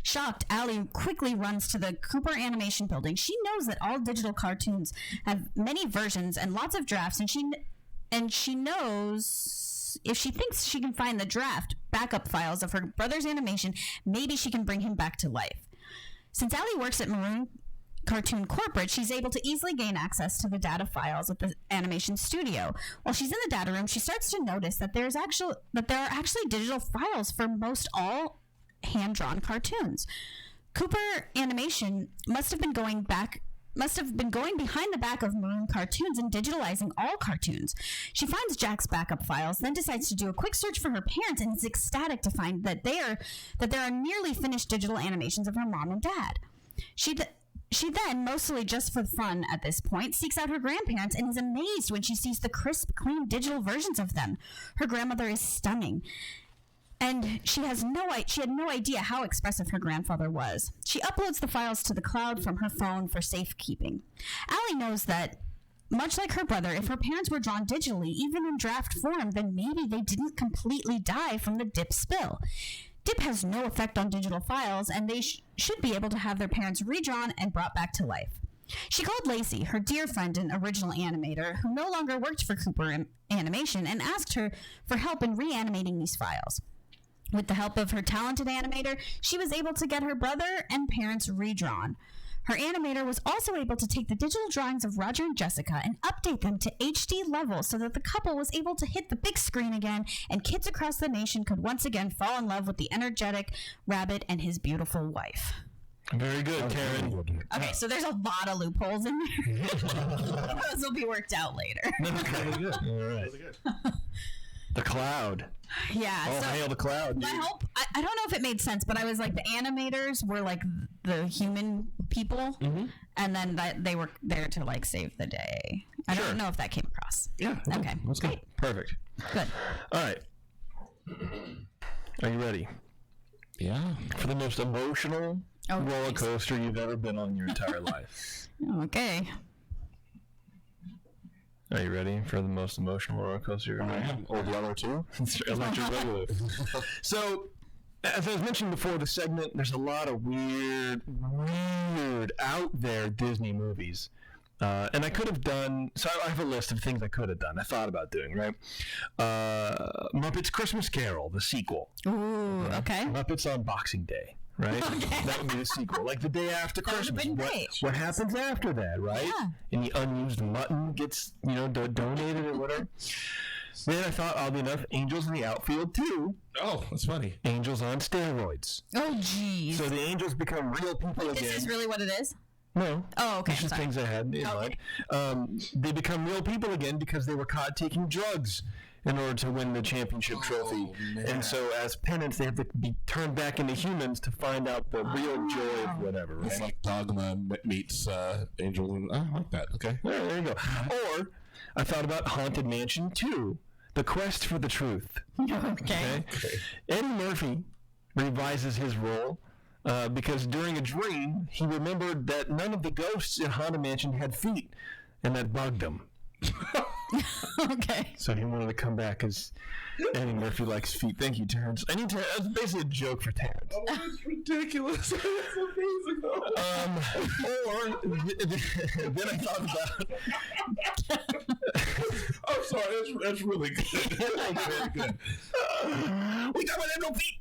Shocked, Allie quickly runs to the Cooper Animation Building. She knows that all digital cartoons have many versions and lots of drafts, and she knows if she thinks she can find the draft backup files of her brother's animation, maybe she can bring him back to life. Since Allie works at Maroon Cartoon Corporate, she's able to easily gain access to the data files at the animation studio. While she's in the data room, she starts to notice that there are actually digital files for most all hand-drawn cartoons. Cooper Animation must have been going behind the back of Maroon Cartoons and digitalizing all cartoons. She finds Jack's backup files, then decides to do a quick search for her parents, and is ecstatic to find that there are nearly finished digital animations of her mom and dad. She then, mostly just for fun at this point, seeks out her grandparents and is amazed when she sees the crisp, clean digital versions of them. Her grandmother is stunning, and she had no idea how expressive her grandfather was. She uploads the files to the cloud from her phone for safekeeping. Allie knows that, much like her brother, if her parents were drawn digitally, even in draft form, then maybe they didn't completely die from the dip spill. Dip has no effect on digital files, and they should be able to have their parents redrawn and brought back to life. She called Lacey, her dear friend and original animator, who no longer worked for Cooper Animation, and asked her for help in reanimating these files. With the help of her talented animator, she was able to get her brother and parents redrawn. Her animator was also able to take the digital drawings of Roger and Jessica and update them to HD levels so that the couple was able to hit the big screen again, and kids across the nation could once again fall in love with the energetic rabbit and his beautiful wife. Very good, Taren. Okay, so there's a lot of loopholes in there. Those will be worked out later. Okay, good. All right. The Cloud. Yeah. Oh, so hail the Cloud. My hope, I don't know if it made sense, but I was like, the animators were like the human people, and then they were there to like save the day. I don't know if that came across. Yeah. Okay. That's good. Perfect. Good. All right. Are you ready Yeah. for the most emotional roller coaster you've ever been on in your entire life? Okay. Are you ready for the most emotional roller coaster you've ever been on? Or the other two. Electric Boogaloo. So, as I was mentioning before the segment, there's a lot of weird, out there Disney movies. And I could have done, so I have a list of things I could have done. I thought about doing, right? Muppets Christmas Carol, the sequel. Ooh, okay. Muppets on Boxing Day, right? Okay. That would be the sequel. Like the day after That would have Christmas. been great. What happens after that, right? Yeah. And the unused mutton gets, donated or whatever. Then I thought, oddly enough, Angels in the Outfield too. Oh, that's funny. Angels on steroids. Oh, geez. So the angels become real people again. This is really what it is? No. Oh, okay. It's just things I had in mind. They become real people again because they were caught taking drugs in order to win the championship trophy. Man. And so as penance, they have to be turned back into humans to find out the real joy of whatever, right? It's like Dogma meets Angel. And I like that. Okay. There you go. Or I thought about Haunted Mansion 2, The Quest for the Truth. Okay. Eddie Murphy revises his role because during a dream, he remembered that none of the ghosts in Haunted Mansion had feet, and that bugged him. Okay. So he wanted to come back because Eddie Murphy likes feet. Thank you, Terrence. That's basically a joke for Terrence. Oh, it's ridiculous. It's amazing. Then I thought about... I'm sorry, that's really good. That's very good. We got no feet!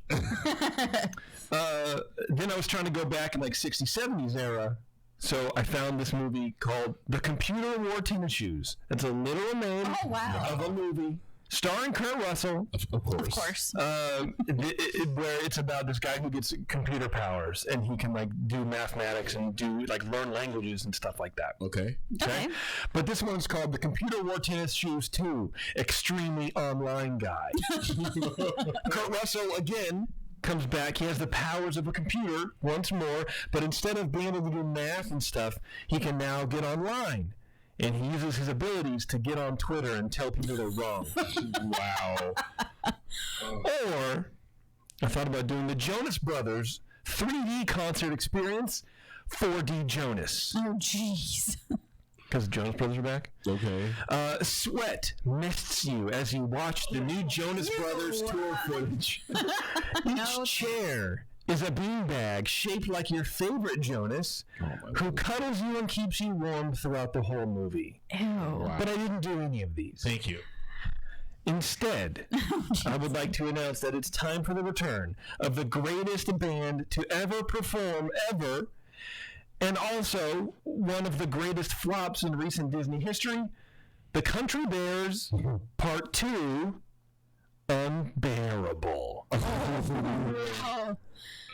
Then I was trying to go back in like 60s, 70s era. So I found this movie called The Computer Wore Tennis Shoes. It's a literal name of a movie starring Kurt Russell. Of course. Of course. Where it's about this guy who gets computer powers and he can like do mathematics and do like learn languages and stuff like that. Okay. Okay. But this one's called The Computer Wore Tennis Shoes 2, Extremely Online Guy. Kurt Russell, again, comes back. He has the powers of a computer once more, but instead of being able to do math and stuff, he can now get online. And he uses his abilities to get on Twitter and tell people they're wrong. Wow. Or I thought about doing the Jonas Brothers 3D concert experience, 4D Jonas. Oh, jeez. Because the Jonas Brothers are back. Okay. Sweat mists you as you watch the new Jonas Brothers tour footage. Each chair is a beanbag shaped like your favorite Jonas, who cuddles you and keeps you warm throughout the whole movie. Ew. Wow. But I didn't do any of these. Thank you. Instead, I would like to announce that it's time for the return of the greatest band to ever perform, ever, and also one of the greatest flops in recent Disney history, the Country Bears Part 2, Unbearable.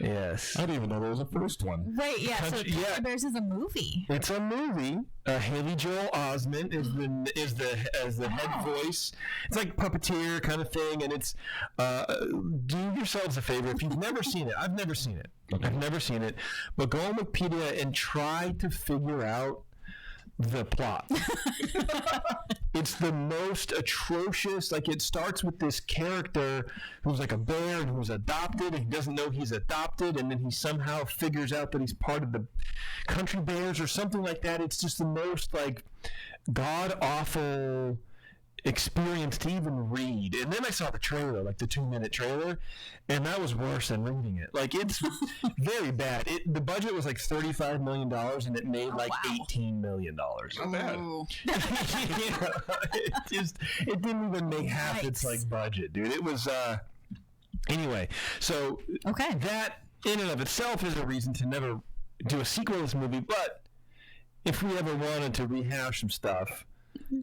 Yes. I didn't even know there was a first one. Wait, yeah, so Country- Country yeah. Bears is a movie. It's a movie. Haley Joel Osment is the head voice. It's like puppeteer kind of thing, and it's do yourselves a favor if you've never seen it. I've never seen it. Okay. I've never seen it, but go on Wikipedia and try to figure out the plot. It's the most atrocious. Like, it starts with this character who's like a bear and who's adopted, and he doesn't know he's adopted, and then he somehow figures out that he's part of the Country Bears or something like that. It's just the most like god awful experience to even read. And then I saw the trailer, like the 2-minute trailer, and that was worse than reading it. Like, it's very bad. The budget was like $35 million, and it made like $18 million. Not bad. Ooh. It didn't even make half its like budget, dude. It was anyway. So Okay. that in and of itself is a reason to never do a sequel to this movie. But if we ever wanted to rehash some stuff,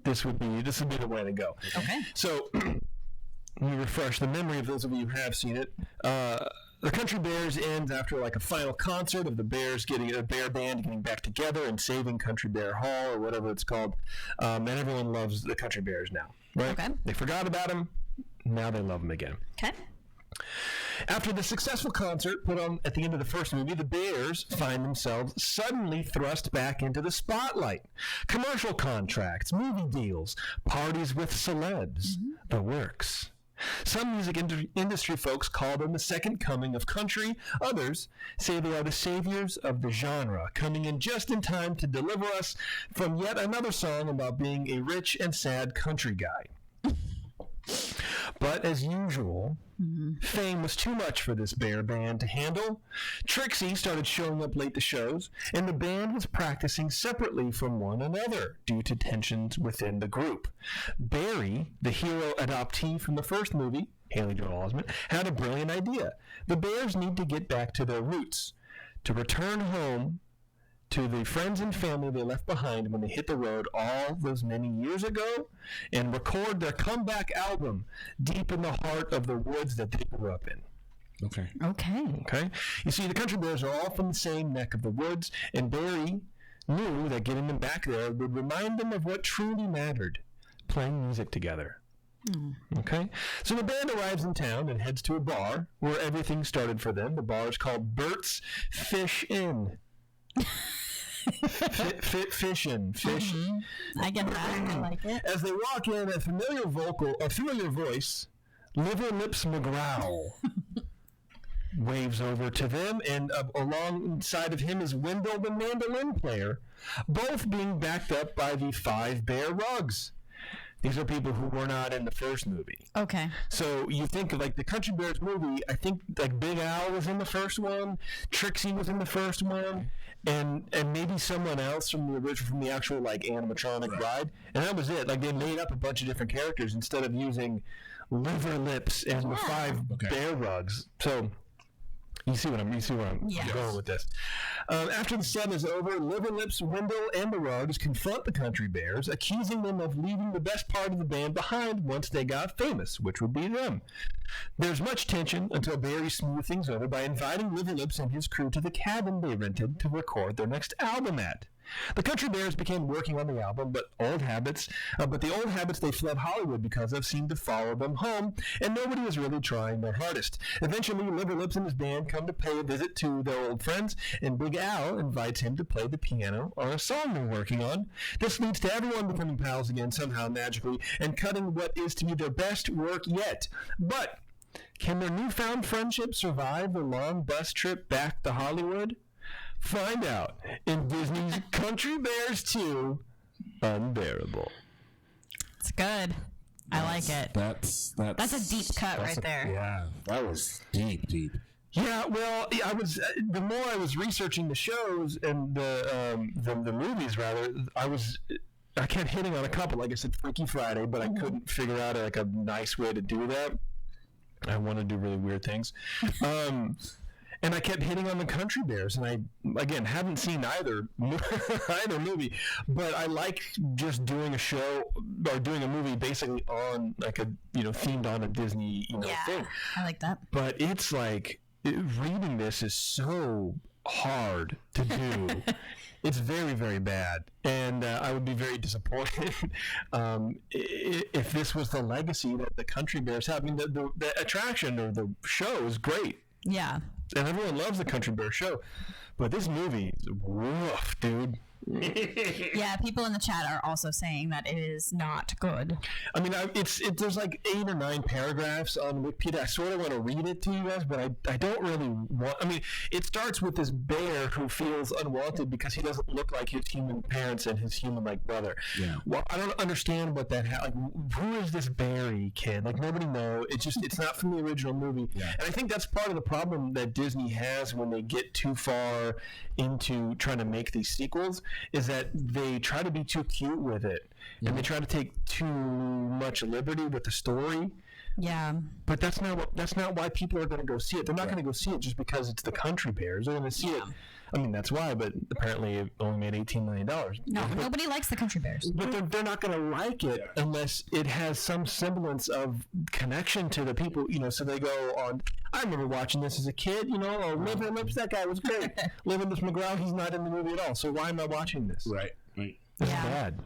this would be the way to go. Okay. So let me refresh the memory of those of you who have seen it. The Country Bears ends after like a final concert of the Bears getting a bear band getting back together and saving Country Bear Hall or whatever it's called. And everyone loves the Country Bears now, right? Okay. They forgot about them. Now they love them again. Okay. After the successful concert put on at the end of the first movie, the Bears find themselves suddenly thrust back into the spotlight. Commercial contracts, movie deals, parties with celebs, the works. Some music industry folks call them the second coming of country. Others say they are the saviors of the genre, coming in just in time to deliver us from yet another song about being a rich and sad country guy. But as usual, fame was too much for this bear band to handle. Trixie started showing up late to shows, and the band was practicing separately from one another due to tensions within the group. Barry, the hero adoptee from the first movie, Haley Joel Osment, had a brilliant idea. The Bears need to get back to their roots, to return home to the friends and family they left behind when they hit the road all those many years ago, and record their comeback album deep in the heart of the woods that they grew up in. Okay. Okay? You see, the Country Bears are all from the same neck of the woods, and Barry knew that getting them back there would remind them of what truly mattered, playing music together. Okay? So the band arrives in town and heads to a bar where everything started for them. The bar is called Bert's Fish Inn. Fish. I get that. I like it. As they walk in, a familiar voice, Liver Lips McGrowl, waves over to them, and alongside of him is Wendell, the mandolin player, both being backed up by the 5 bear rugs. These are people who were not in the first movie. Okay. So you think of like the Country Bears movie, I think like Big Al was in the first one, Trixie was in the first one, and maybe someone else from the original, from the actual like animatronic ride, and that was it. Like they made up a bunch of different characters instead of using Liver Lips and the 5 bear rugs. So you see what I'm going with this. After the set is over, Liver Lips, Wendell, and the Rugs confront the Country Bears, accusing them of leaving the best part of the band behind once they got famous, which would be them. There's much tension until Barry smoothed things over by inviting Liver Lips and his crew to the cabin they rented to record their next album at. The Country Bears began working on the album, but the old habits they fled Hollywood because of seemed to follow them home, and nobody was really trying their hardest. Eventually, Liver Lips and his band come to pay a visit to their old friends, and Big Al invites him to play the piano on a song they're working on. This leads to everyone becoming pals again somehow magically, and cutting what is to be their best work yet. But Can their newfound friendship survive the long bus trip back to Hollywood? Find out in Disney's Country Bears 2, Unbearable. It's good. I like it. That's a deep cut right there. Yeah, that was deep. Yeah, well, I was the more I was researching the shows and the movies, rather, I kept hitting on a couple. Like I said, Freaky Friday, but I couldn't figure out a nice way to do that. I want to do really weird things. And I kept hitting on the Country Bears, and I, again, haven't seen either movie, but I like just doing a show or doing a movie basically on themed on a Disney thing. I like that. But it's like reading this is so hard to do. It's very, very bad, and I would be very disappointed if this was the legacy that the Country Bears have. I mean, the attraction or the show is great. Yeah. And everyone loves the Country Bear show, but this movie is rough, dude. Yeah, people in the chat are also saying that it is not good. I mean, there's like 8 or 9 paragraphs on Wikipedia. I sort of want to read it to you guys, but I don't really want. I mean, it starts with this bear who feels unwanted because he doesn't look like his human parents and his human-like brother. Yeah. Well, I don't understand what that. Who is this Barry kid? Like, nobody knows. It's not from the original movie. Yeah. And I think that's part of the problem that Disney has when they get too far into trying to make these sequels. Is that they try to be too cute with it, and they try to take too much liberty with the story. Yeah. But that's not why people are going to go see it. They're not going to go see it just because it's the Country Bears. They're going to see it. I mean, that's why, but apparently it only made $18 million. No, nobody likes the Country Bears. But they're not going to like it unless it has some semblance of connection to the people, so they go on. I remember watching this as a kid, Living Lips, that guy was great. Living Lips McGraw, he's not in the movie at all. So why am I watching this? Right. This is bad.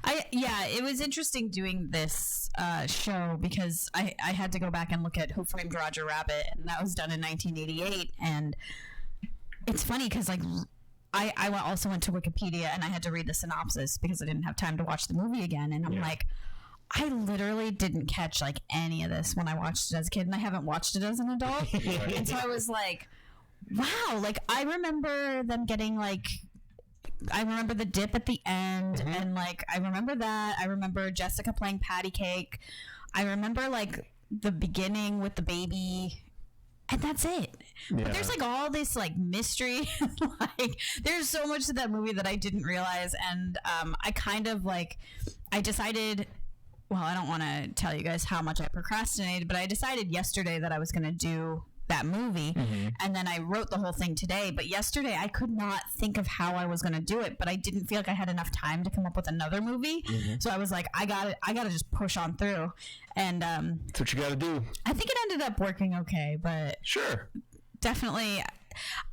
It was interesting doing this show because I had to go back and look at Who Framed Roger Rabbit, and that was done in 1988. And it's funny because I also went to Wikipedia and I had to read the synopsis because I didn't have time to watch the movie again. And I'm like, I literally didn't catch any of this when I watched it as a kid, and I haven't watched it as an adult. And so I was like, wow, I remember them getting I remember the dip at the end, and I remember that. I remember Jessica playing patty cake. I remember the beginning with the baby, and that's it. Yeah. But there's all this mystery. There's so much to that movie that I didn't realize, and I kind of I decided. Well, I don't want to tell you guys how much I procrastinated, but I decided yesterday that I was going to do that movie, and then I wrote the whole thing today. But yesterday I could not think of how I was going to do it, but I didn't feel like I had enough time to come up with another movie. So I was like, I got to just push on through, and that's what you got to do. I think it ended up working okay, but sure, definitely.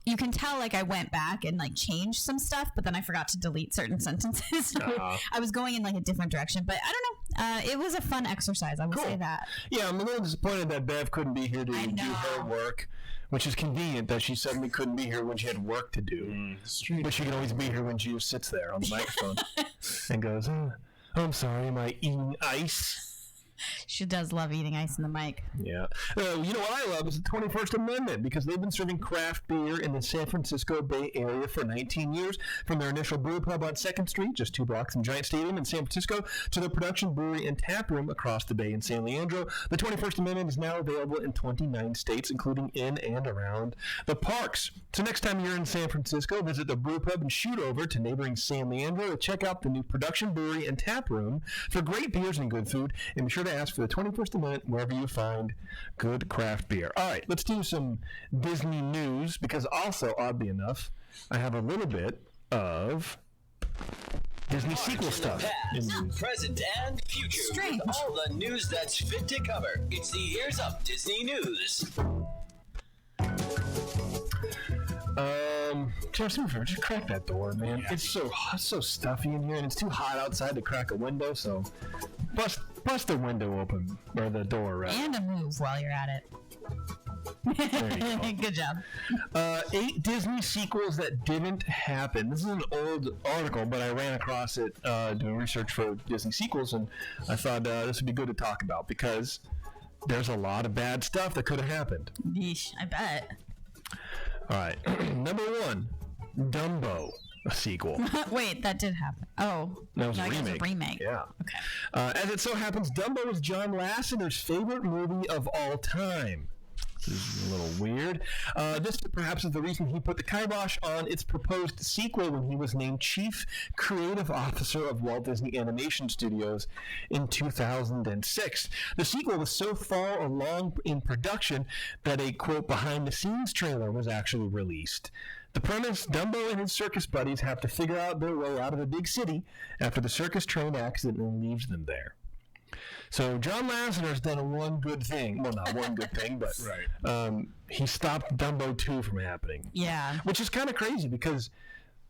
You can tell I went back and changed some stuff, but then I forgot to delete certain sentences. So I was going in a different direction, but I don't know. It was a fun exercise. I would say that. Yeah, I'm a little disappointed that Bev couldn't be here to do her work, which is convenient that she suddenly couldn't be here when she had work to do. But she can always be here when she just sits there on the microphone and goes, "Oh, I'm sorry, am I eating ice?" She does love eating ice in the mic. Yeah. You know what I love is the 21st Amendment, because they've been serving craft beer in the San Francisco Bay Area for 19 years. From their initial brew pub on 2nd Street, just 2 blocks from Giant Stadium in San Francisco, to their production brewery and tap room across the bay in San Leandro, the 21st Amendment is now available in 29 states, including in and around the parks. So next time you're in San Francisco, visit the brew pub and shoot over to neighboring San Leandro to check out the new production brewery and tap room for great beers and good food. And be sure to ask for the 21st Amendment wherever you find good craft beer. All right, let's do some Disney news, because also, oddly enough, I have a little bit of Disney sequel stuff. Present and future. Strange. With all the news that's fit to cover. It's the Earzup Disney News. Just crack that door, man. Yeah. It's so stuffy in here, and it's too hot outside to crack a window, so bust the window open, or the door, right? And a move while you're at it. There you go. Good job. 8 Disney sequels that didn't happen. This is an old article, but I ran across it doing research for Disney sequels, and I thought this would be good to talk about, because there's a lot of bad stuff that could have happened. Yeesh, I bet. All right. Number 1, Dumbo, a sequel. Wait, that did happen. Oh. That was I guess a remake. Yeah. Okay. As it so happens, Dumbo is John Lasseter's favorite movie of all time. This is a little weird. This perhaps is the reason he put the kibosh on its proposed sequel when he was named Chief Creative Officer of Walt Disney Animation Studios in 2006. The sequel was so far along in production that a, quote, behind-the-scenes trailer was actually released. The premise, Dumbo and his circus buddies have to figure out their way out of a big city after the circus train accidentally leaves them there. So John Lasseter's done one good thing. Well, not one good thing, but he stopped Dumbo 2 from happening. Yeah. Which is kind of crazy because,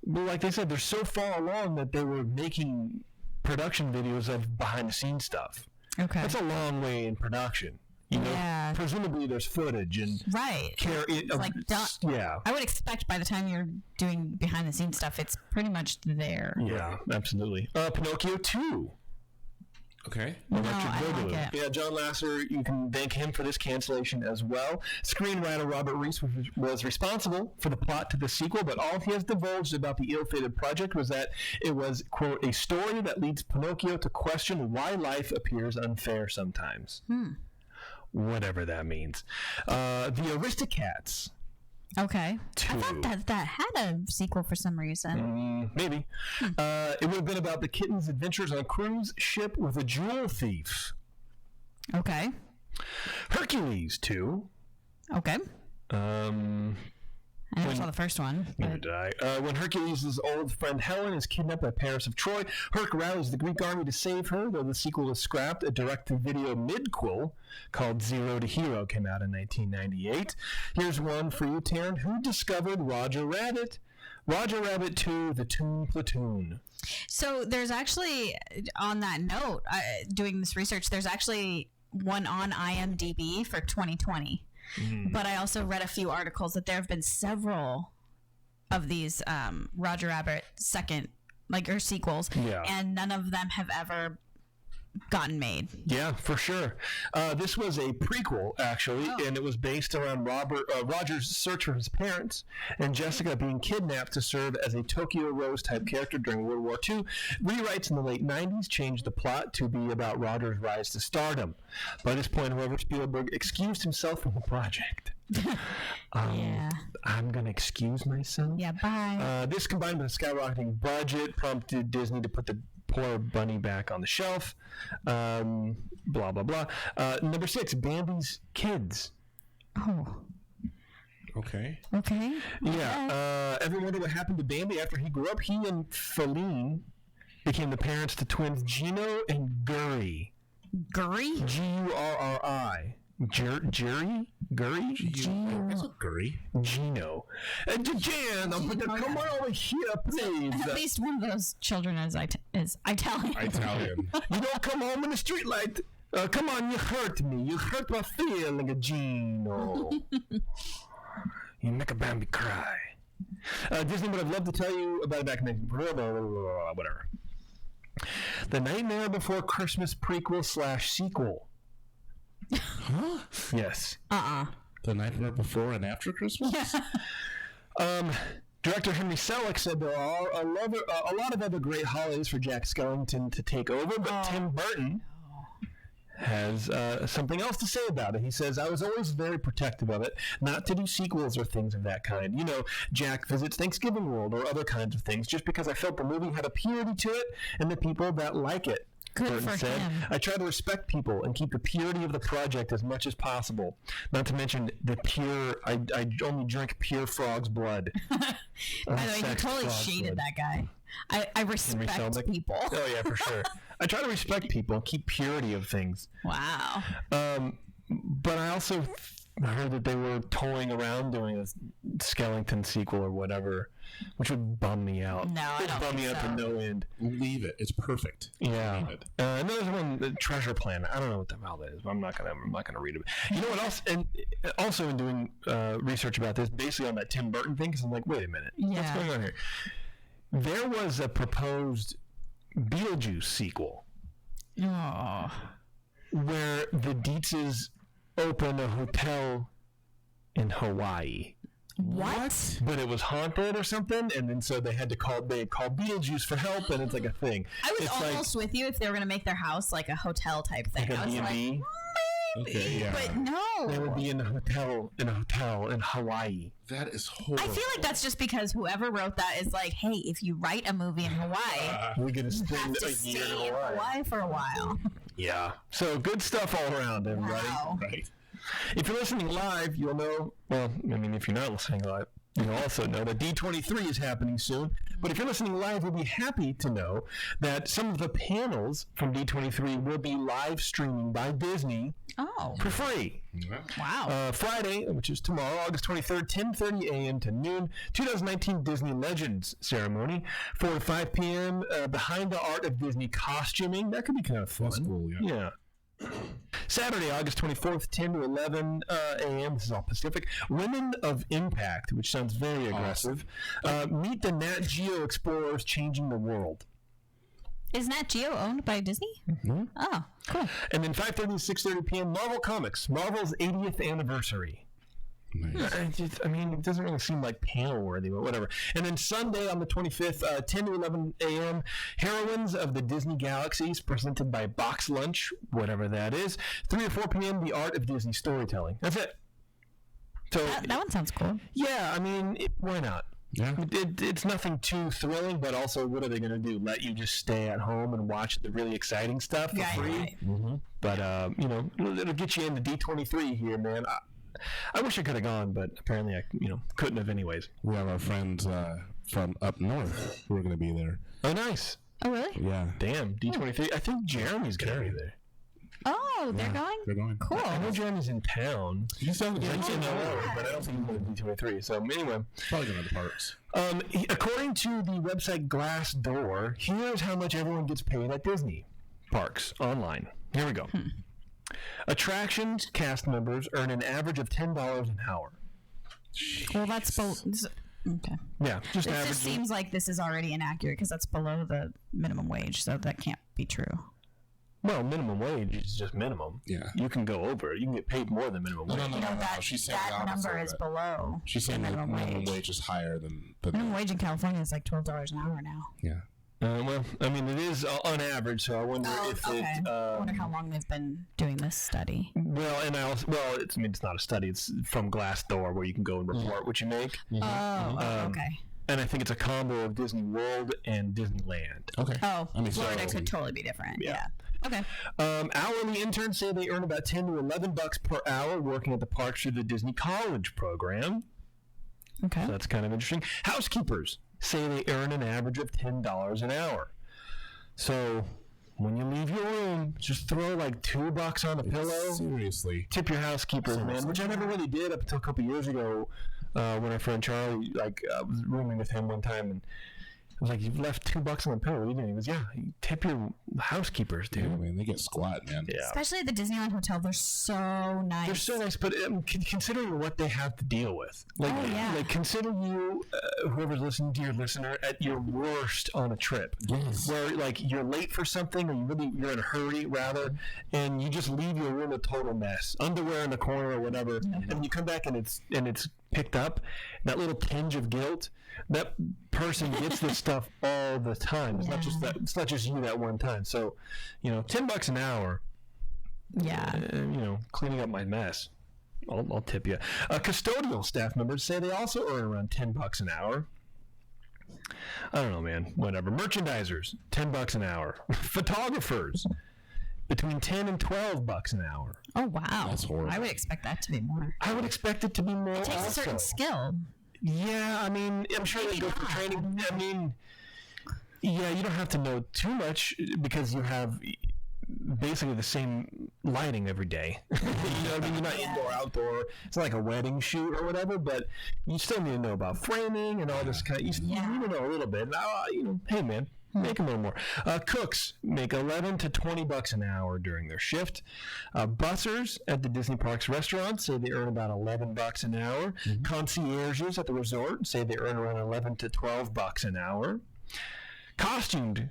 like they said, they're so far along that they were making production videos of behind-the-scenes stuff. Okay. That's a long way in production. You know, presumably there's footage and I would expect by the time you're doing behind-the-scenes stuff, it's pretty much there. Yeah, absolutely. Pinocchio 2. Okay. No, I like it. Yeah, John Lasseter, you can thank him for this cancellation as well. Screenwriter Robert Reese was responsible for the plot to the sequel, but all he has divulged about the ill-fated project was that it was, quote, a story that leads Pinocchio to question why life appears unfair sometimes. Whatever that means. The Aristocats. Okay. 2. I thought that had a sequel for some reason. Maybe. It would have been about the kitten's adventures on a cruise ship with a jewel thief. Okay. Hercules 2. Okay. I never saw the first one. Neither did I. When Hercules' old friend Helen is kidnapped by Paris of Troy, Herc rallies the Greek army to save her, though the sequel was scrapped. A direct-to-video midquel called Zero to Hero came out in 1998. Here's one for you, Taren. Who discovered Roger Rabbit? Roger Rabbit 2, The Toon Platoon. So there's actually, on that note, doing this research, there's actually one on IMDb for 2020. But I also read a few articles that there have been several of these Roger Rabbit sequels, and none of them have ever gotten made. Yeah, for sure. This was a prequel, actually, and it was based around Roger's search for his parents and Jessica being kidnapped to serve as a Tokyo Rose type character during World War II. Rewrites in the late 90s changed the plot to be about Roger's rise to stardom. By this point, however, Spielberg excused himself from the project. I'm going to excuse myself. Yeah, bye. This combined with a skyrocketing budget prompted Disney to put the poor bunny back on the shelf. Blah, blah, blah. Number 6, Bambi's Kids. Oh. Okay. Yeah. Ever wonder what happened to Bambi after he grew up? He and Feline became the parents to twins Gino and Gurry. Gurry? G-U-R-R-I. Gurry? Gurry? Gino. Jan, come on over here, please. At least one of those children is Italian. Italian. You don't come home in the street light. Come on, you hurt me. You hurt my feeling, Gino. You make a Bambi cry. Disney would have loved to tell you about it back in whatever. The Nightmare Before Christmas prequel / sequel. Huh? Yes. The Nightmare Before and After Christmas? Director Henry Selick said there are a lot of other great holidays for Jack Skellington to take over, but Tim Burton has something else to say about it. He says, I was always very protective of it, not to do sequels or things of that kind. You know, Jack Visits Thanksgiving World or other kinds of things, just because I felt the movie had a purity to it and the people that like it. Good Burton for said, him. I try to respect people and keep the purity of the project as much as possible. Not to mention the pure, I only drink pure frog's blood. By the way, he totally shaded that guy. I respect people. Oh, yeah, for sure. I try to respect people and keep purity of things. Wow. But I also heard that they were toying around doing a Skellington sequel or whatever, which would bum me out. No, I don't bum me think out so. to no end. Leave it. It's perfect. Yeah. Another one, the Treasure Planet. I don't know what the hell that is. But I'm not gonna read it. You know what else? And also in doing research about this, basically on that Tim Burton thing, because I'm like, wait a minute, what's going on here? There was a proposed Beetlejuice sequel. Oh. Where the Dietzes open a hotel in Hawaii. What? But it was haunted or something, and then so they called Beetlejuice for help, and it's like a thing. I was it's almost with you if they were going to make their house like a hotel type thing. like I a was B&B. like, Okay, yeah. but no. They would be in a hotel in Hawaii. That is horrible. I feel like that's just because whoever wrote that is like, hey, if you write a movie in Hawaii, We're gonna you spend have to a stay year in in Hawaii. Hawaii for a while. Yeah. So good stuff all around, everybody. Wow. Right. If you're listening live, you'll know. Well, I mean, if you're not listening live, you'll also know that D23 is happening soon. But if you're listening live, we'll be happy to know that some of the panels from D23 will be live streaming by Disney Oh, for free. wow. Friday, which is tomorrow, August 23rd, 10:30 a.m. to noon, 2019 Disney Legends ceremony. 4 to 5 p.m., Behind the Art of Disney Costuming. That could be kind of fun. That's cool, yeah. Yeah. Saturday, August 24th, 10 to 11 a.m. This is all Pacific. Women of Impact, which sounds very aggressive. Meet the Nat Geo Explorers Changing the World. Is Nat Geo owned by Disney? Mm-hmm. Oh, cool. And then 5:30 to 6:30 p.m. Marvel Comics, Marvel's 80th anniversary. Nice. I mean, it doesn't really seem like panel worthy, but whatever. And then Sunday on the 25th, 10 to 11 a.m., Heroines of the Disney Galaxies, presented by Box Lunch, whatever that is. 3 to 4 p.m., The Art of Disney Storytelling. That's it. So, That one sounds cool. yeah, I mean, why not? Yeah. It's nothing too thrilling, but also, what are they going to do? Let you just stay at home and watch the really exciting stuff for free? Right. Mm-hmm. But, it'll get you into D23 here, man. I wish I could have gone, but apparently I, couldn't have anyways. We have our friends from up north who are going to be there. Oh, nice. Oh, really? Yeah. Damn, D23. I think Jeremy's going to be there. Oh, they're going? They're going. Cool. I know Jeremy's in town. He's in He's in LA, but I don't think he's going to D23. So, anyway. probably going to the parks. According to the website Glassdoor, here's how much everyone gets paid at Disney parks online. Here we go. Attractions cast members earn an average of $10 an hour. Well, that's okay. Yeah, just It average. just seems like this is already inaccurate because that's below the minimum wage, so that can't be true. Well, minimum wage is just minimum. Yeah. You can go over it. You can get paid more than minimum wage. No. That, She's saying that the opposite number of is it. below She's saying the the minimum minimum wage. wage is higher than Minimum wage in California is like $12 an hour now. Yeah. Well, I mean, it is on average, so I wonder if okay. it. I wonder how long they've been doing this study. It's not a study. It's from Glassdoor, where you can go and report what you make. Oh, okay. And I think it's a combo of Disney World and Disneyland. Okay. Oh, I mean, Florida so- could totally be different. Yeah. Okay. Hourly interns say they earn about $10 to $11 per hour working at the parks through the Disney College program. Okay. So that's kind of interesting. Housekeepers say they earn an average of $10 an hour. So when you leave your room, just throw like $2 on the pillow. Seriously. Tip your housekeepers, man, which I never really did up until a couple years ago when our friend Charlie, I was rooming with him one time, and I was like, "You've left $2 on the pillow. What are you doing?" He goes, "Yeah, you tip your housekeepers, dude." Yeah, man, they get squat, man. Yeah. Especially at the Disneyland Hotel, they're so nice. They're so nice, but considering what they have to deal with, like consider you, whoever's listening to your listener, at your worst on a trip, where like you're late for something, or you're in a hurry rather, and you just leave your room a total mess, underwear in the corner or whatever, and you come back and it's picked up. That little tinge of guilt, that person gets this stuff all the time. It's not just that. It's not just you that one time. So, $10 an hour. Yeah. Cleaning up my mess. I'll tip you. Custodial staff members say they also earn around $10 an hour. I don't know, man. Whatever. Merchandisers, $10 an hour. Photographers, between $10 and $12 an hour. Oh, wow. That's horrible. I would expect that to be more. I would expect it to be more. It takes also. a certain skill. Yeah, I mean, I'm sure they go through training. I mean, yeah, you don't have to know too much because you have basically the same lighting every day. You know what I mean? You're not indoor, outdoor. It's not like a wedding shoot or whatever, but you still need to know about framing and all this kind of, you need to know a little bit. Hey, man, make them a little more. Cooks make $11 to $20 an hour during their shift. Bussers at the Disney Parks restaurants say they earn about $11 an hour. Concierges at the resort say they earn around $11 to $12 an hour. Costumed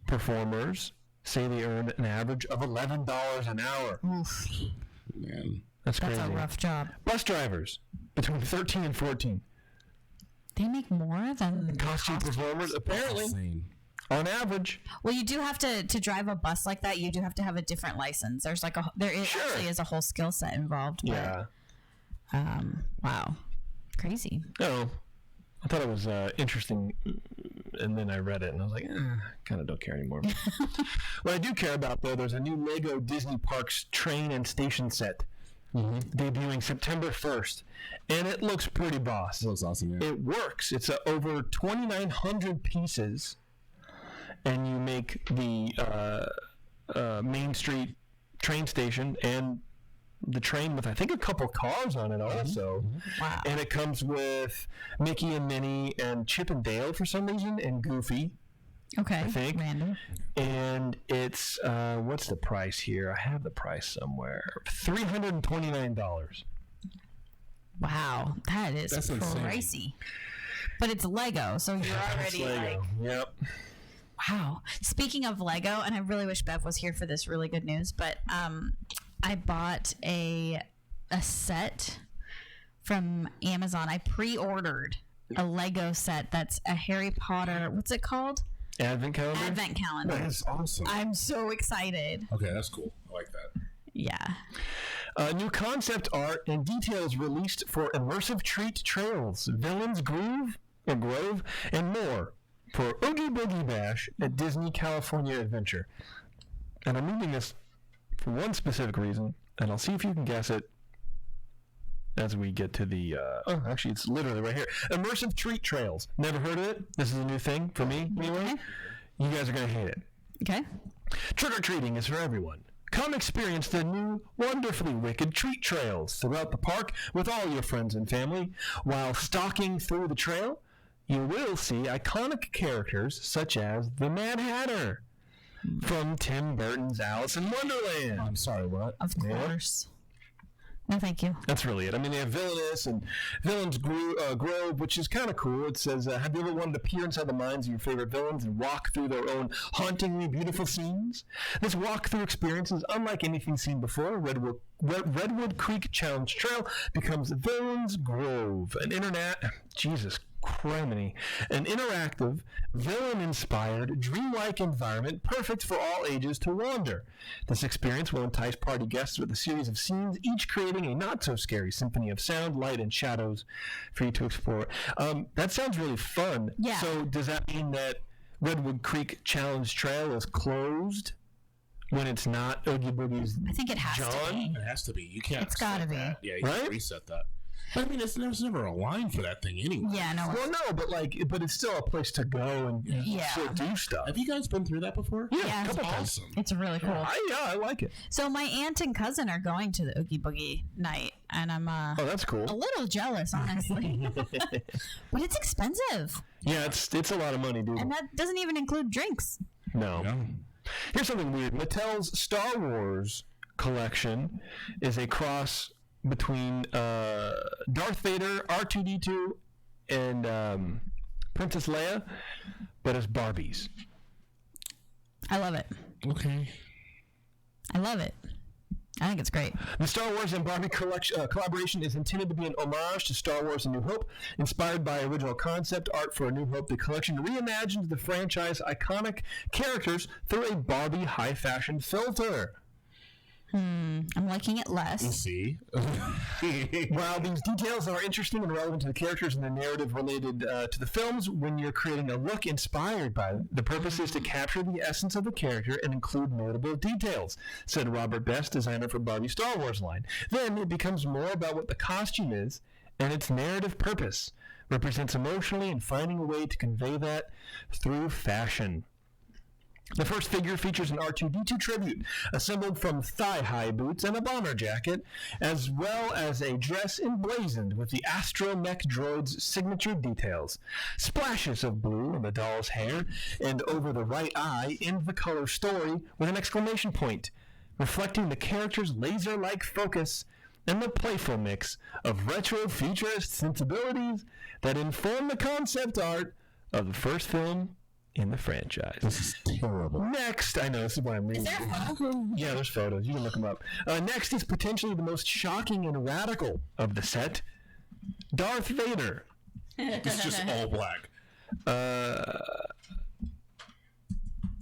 performers say they earn an average of $11 an hour. Man. That's crazy. That's a rough job. Bus drivers between 13 and 14. They make more than Costume performers, apparently, Insane. on average. Well, you do have to drive a bus like that. You do have to have a different license. There actually is a whole skill set involved. But, Yeah. Wow, crazy. No, I thought it was interesting, and then I read it, and I was like, kind of don't care anymore. What I do care about, though, there's a new Lego Disney Parks train and station set debuting September 1st, and it looks pretty boss. That looks awesome, yeah. It works. It's over 2,900 pieces, and you make the Main Street train station and the train with, I think, a couple cars on it also. Wow. And it comes with Mickey and Minnie and Chip and Dale for some reason, and Goofy. Okay. I think. Random. And it's, what's the price here? I have the price somewhere. $329. Wow, that's insane. pricey. But it's Lego, so you're already like, Yep. wow. Speaking of Lego, and I really wish Bev was here for this really good news, but I bought a set from Amazon. I pre-ordered a Lego set that's a Harry Potter, what's it called? Advent calendar? Advent calendar. That's awesome. I'm so excited. Okay, that's cool. I like that. Yeah. New concept art and details released for immersive treat trails, Villains Grove, and more for Oogie Boogie Bash at Disney California Adventure. And I'm reading this for one specific reason, and I'll see if you can guess it as we get to the... actually, it's literally right here. Immersive treat trails. Never heard of it? This is a new thing for me, anyway. You guys are going to hate it. Okay. Trick-or-treating is for everyone. Come experience the new, wonderfully wicked treat trails throughout the park with all your friends and family. While stalking through the trail, you will see iconic characters such as the Mad Hatter from Tim Burton's Alice in Wonderland. I'm sorry, what? Of course. No, thank you. That's really it. I mean, they have Villainous and Villains Grove, which is kind of cool. It says, have you ever wanted to peer inside the minds of your favorite villains and walk through their own hauntingly beautiful scenes? This walkthrough experience is unlike anything seen before. Redwood Creek Challenge Trail becomes Villains Grove, an interactive, villain-inspired, dreamlike environment perfect for all ages to wander. This experience will entice party guests with a series of scenes, each creating a not-so-scary symphony of sound, light, and shadows for you to explore. That sounds really fun. Yeah. So does that mean that Redwood Creek Challenge Trail is closed when it's not Oogie Boogie's I think it has to be. It has to be. You can't. It's gotta set be. that. Yeah, you Right? can't reset that. But I mean, there's never a line for that thing anyway. Yeah, no. Well, no, but it's still a place to go and still do stuff. Have you guys been through that before? Yeah, a couple times. Awesome. It's really cool. I like it. So my aunt and cousin are going to the Oogie Boogie night, and I'm Oh, that's a cool. little jealous, honestly. But it's expensive, Yeah, it's a lot of money, dude. and that doesn't even include drinks. No. Yeah. Here's something weird. Mattel's Star Wars collection is a cross between Darth Vader, R2-D2, and Princess Leia, but as Barbies. I love it. Okay. I love it. I think it's great. The Star Wars and Barbie collaboration is intended to be an homage to Star Wars A New Hope. Inspired by original concept art for A New Hope, the collection reimagines the franchise iconic characters through a Barbie high-fashion filter. I'm liking it less. See? While these details are interesting and relevant to the characters and the narrative related to the films, when you're creating a look inspired by them, the purpose is to capture the essence of the character and include notable details, said Robert Best, designer for Barbie Star Wars line. Then it becomes more about what the costume is and its narrative purpose, represents emotionally, and finding a way to convey that through fashion. The first figure features an R2-D2 tribute, assembled from thigh-high boots and a bomber jacket, as well as a dress emblazoned with the astromech droid's signature details. Splashes of blue in the doll's hair and over the right eye end the color story with an exclamation point, reflecting the character's laser-like focus and the playful mix of retro-futurist sensibilities that inform the concept art of the first film in the franchise. This is terrible. Next, I know, this is why I'm reading. Is there a photo? Yeah, there's photos. You can look them up. Next is potentially the most shocking and radical of the set, Darth Vader. It's just all black.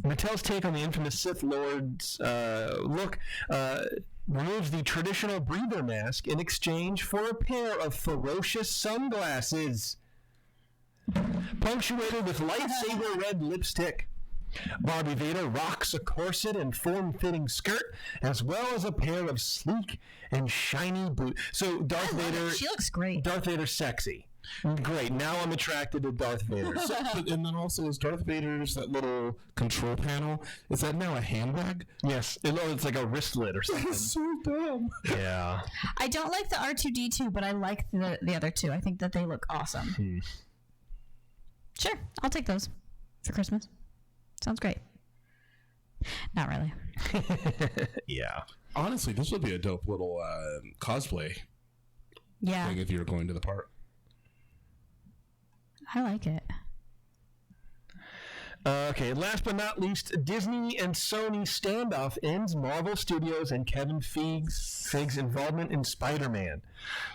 Mattel's take on the infamous Sith Lord's look removes the traditional breather mask in exchange for a pair of ferocious sunglasses, punctuated with lightsaber red lipstick. Barbie Vader rocks a corset and form-fitting skirt, as well as a pair of sleek and shiny boots. So Darth Vader, She looks great. Darth Vader's sexy. Great. Now I'm attracted to Darth Vader. And then also, is Darth Vader's that little control panel? Is that now a handbag? Yes, it's like a wristlet or something. It's so dumb. Yeah. I don't like the R2-D2, but I like the other two. I think that they look awesome. Sure, I'll take those for Christmas. Sounds great. Not really. Yeah. Honestly, this would be a dope little cosplay Yeah, thing if you were going to the park. I like it. Okay, last but not least, Disney and Sony standoff ends Marvel Studios and Kevin Feige's involvement in Spider-Man.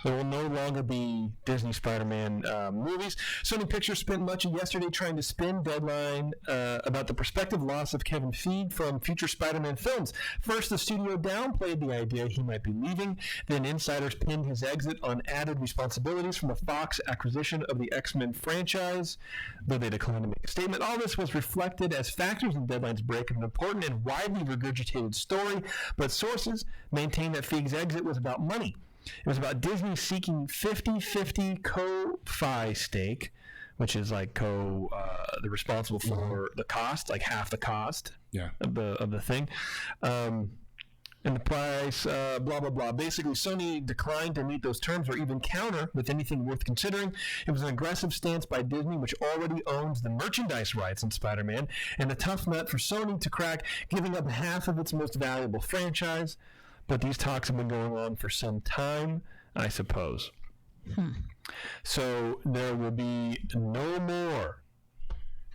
There will no longer be Disney Spider-Man movies. Sony Pictures spent much of yesterday trying to spin Deadline about the prospective loss of Kevin Feige from future Spider-Man films. First, the studio downplayed the idea he might be leaving. Then insiders pinned his exit on added responsibilities from the Fox acquisition of the X-Men franchise, though they declined to make a statement. All this was reflected as factors in Deadline's break of an important and widely regurgitated story, but sources maintain that Feige's exit was about money. It was about Disney seeking 50-50 co-fi stake, which is like they're responsible for the cost, like half the cost of the thing. And the price, blah, blah, blah. Basically, Sony declined to meet those terms or even counter with anything worth considering. It was an aggressive stance by Disney, which already owns the merchandise rights in Spider-Man, and a tough nut for Sony to crack, giving up half of its most valuable franchise. But these talks have been going on for some time, I suppose. So there will be no more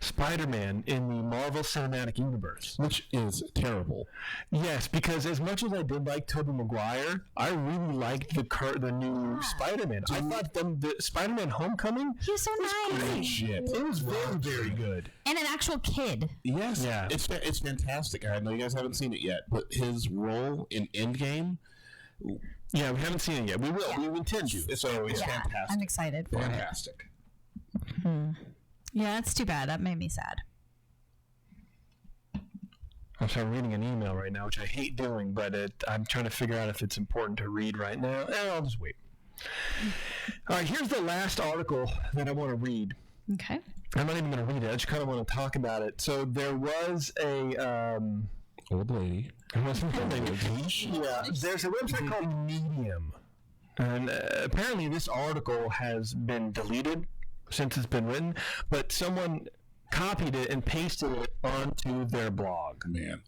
Spider-Man in the Marvel Cinematic Universe. Which is terrible. Yes, because as much as I did like Tobey Maguire, I really liked the new Spider-Man. I thought the Spider-Man Homecoming He was so Great nice. shit. it was very, very good. And an actual kid. Yes. Yeah. It's fantastic. I know you guys haven't seen it yet, but his role in Endgame, Yeah, we haven't seen it yet. We will. We intend to. so it's fantastic. I'm excited for it. Fantastic. Yeah, that's too bad. That made me sad. I'm sorry, I'm reading an email right now, which I hate doing, but I'm trying to figure out if it's important to read right now. I'll just wait. All right, here's the last article that I want to read. Okay. I'm not even going to read it. I just kind of want to talk about it. So there was a... Old lady. Yeah, there's a website called Medium. And apparently this article has been deleted since it's been written, but someone copied it and pasted it onto their blog. Man.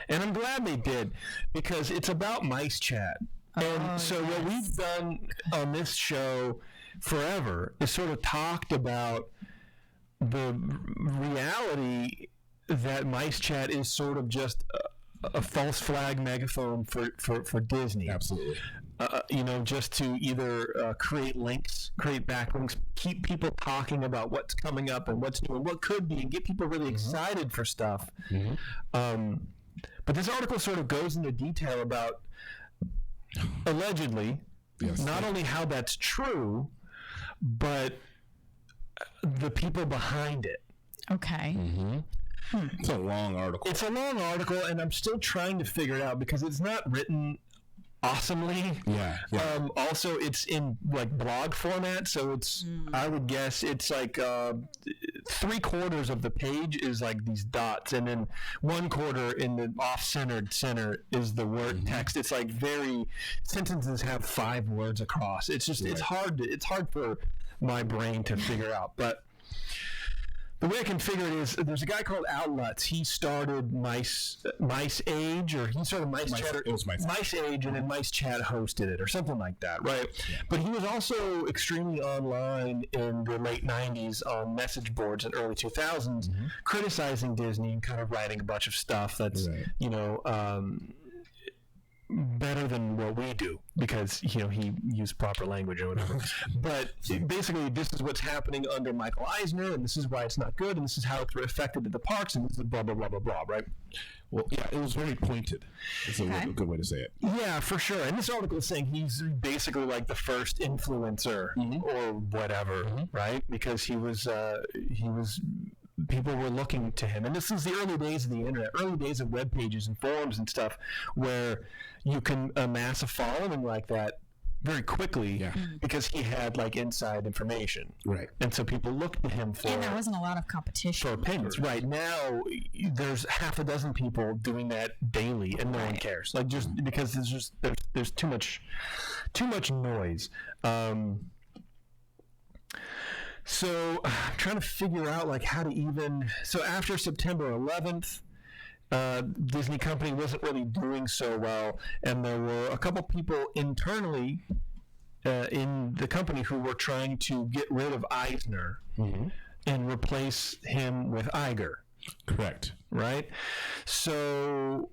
And I'm glad they did, because it's about mice chat. And so what we've done on this show forever is sort of talked about the reality that mice chat is sort of just a false flag megaphone for Disney. Absolutely. Just to either create backlinks, keep people talking about what's coming up and what's new and what could be, and get people really excited for stuff. But this article sort of goes into detail about, allegedly, not only how that's true, but the people behind it. Okay. It's a long article. It's a long article, and I'm still trying to figure it out because it's not written awesomely. Yeah. Also, it's in like blog format, so it's I would guess it's like 3/4 of the page is like these dots, and then 1/4 in the off-centered center is the word text. It's like sentences have 5 words across. It's just it's hard for my brain to figure out, but. The way I can figure it is, there's a guy called Al Lutz. He started Mice Age, or he started Mice Chat. It was Mice Age, and then Mice Chat hosted it, or something like that, right? Yeah. But he was also extremely online in the late 90s on message boards and early 2000s, criticizing Disney and kind of writing a bunch of stuff that's, better than what we do, because he used proper language or whatever. But basically, this is what's happening under Michael Eisner, and this is why it's not good, and this is how it's affected the parks, and this is blah blah blah blah blah, right? Well, yeah, it was very pointed. It's a good way to say it. Yeah, for sure. And this article is saying he's basically like the first influencer or whatever, right? Because he was people were looking to him. And this is the early days of the internet, early days of web pages and forums and stuff, where you can amass a following like that very quickly because he had like inside information. Right. And so people looked to him for... And there wasn't a lot of competition. For opinions. Right. Now, there's half a dozen people doing that daily, and no one cares. Like, just because there's too much noise. So I'm trying to figure out like how to even. So after September 11th, Disney company wasn't really doing so well, and there were a couple people internally in the company who were trying to get rid of Eisner and replace him with Iger. Correct. Right. So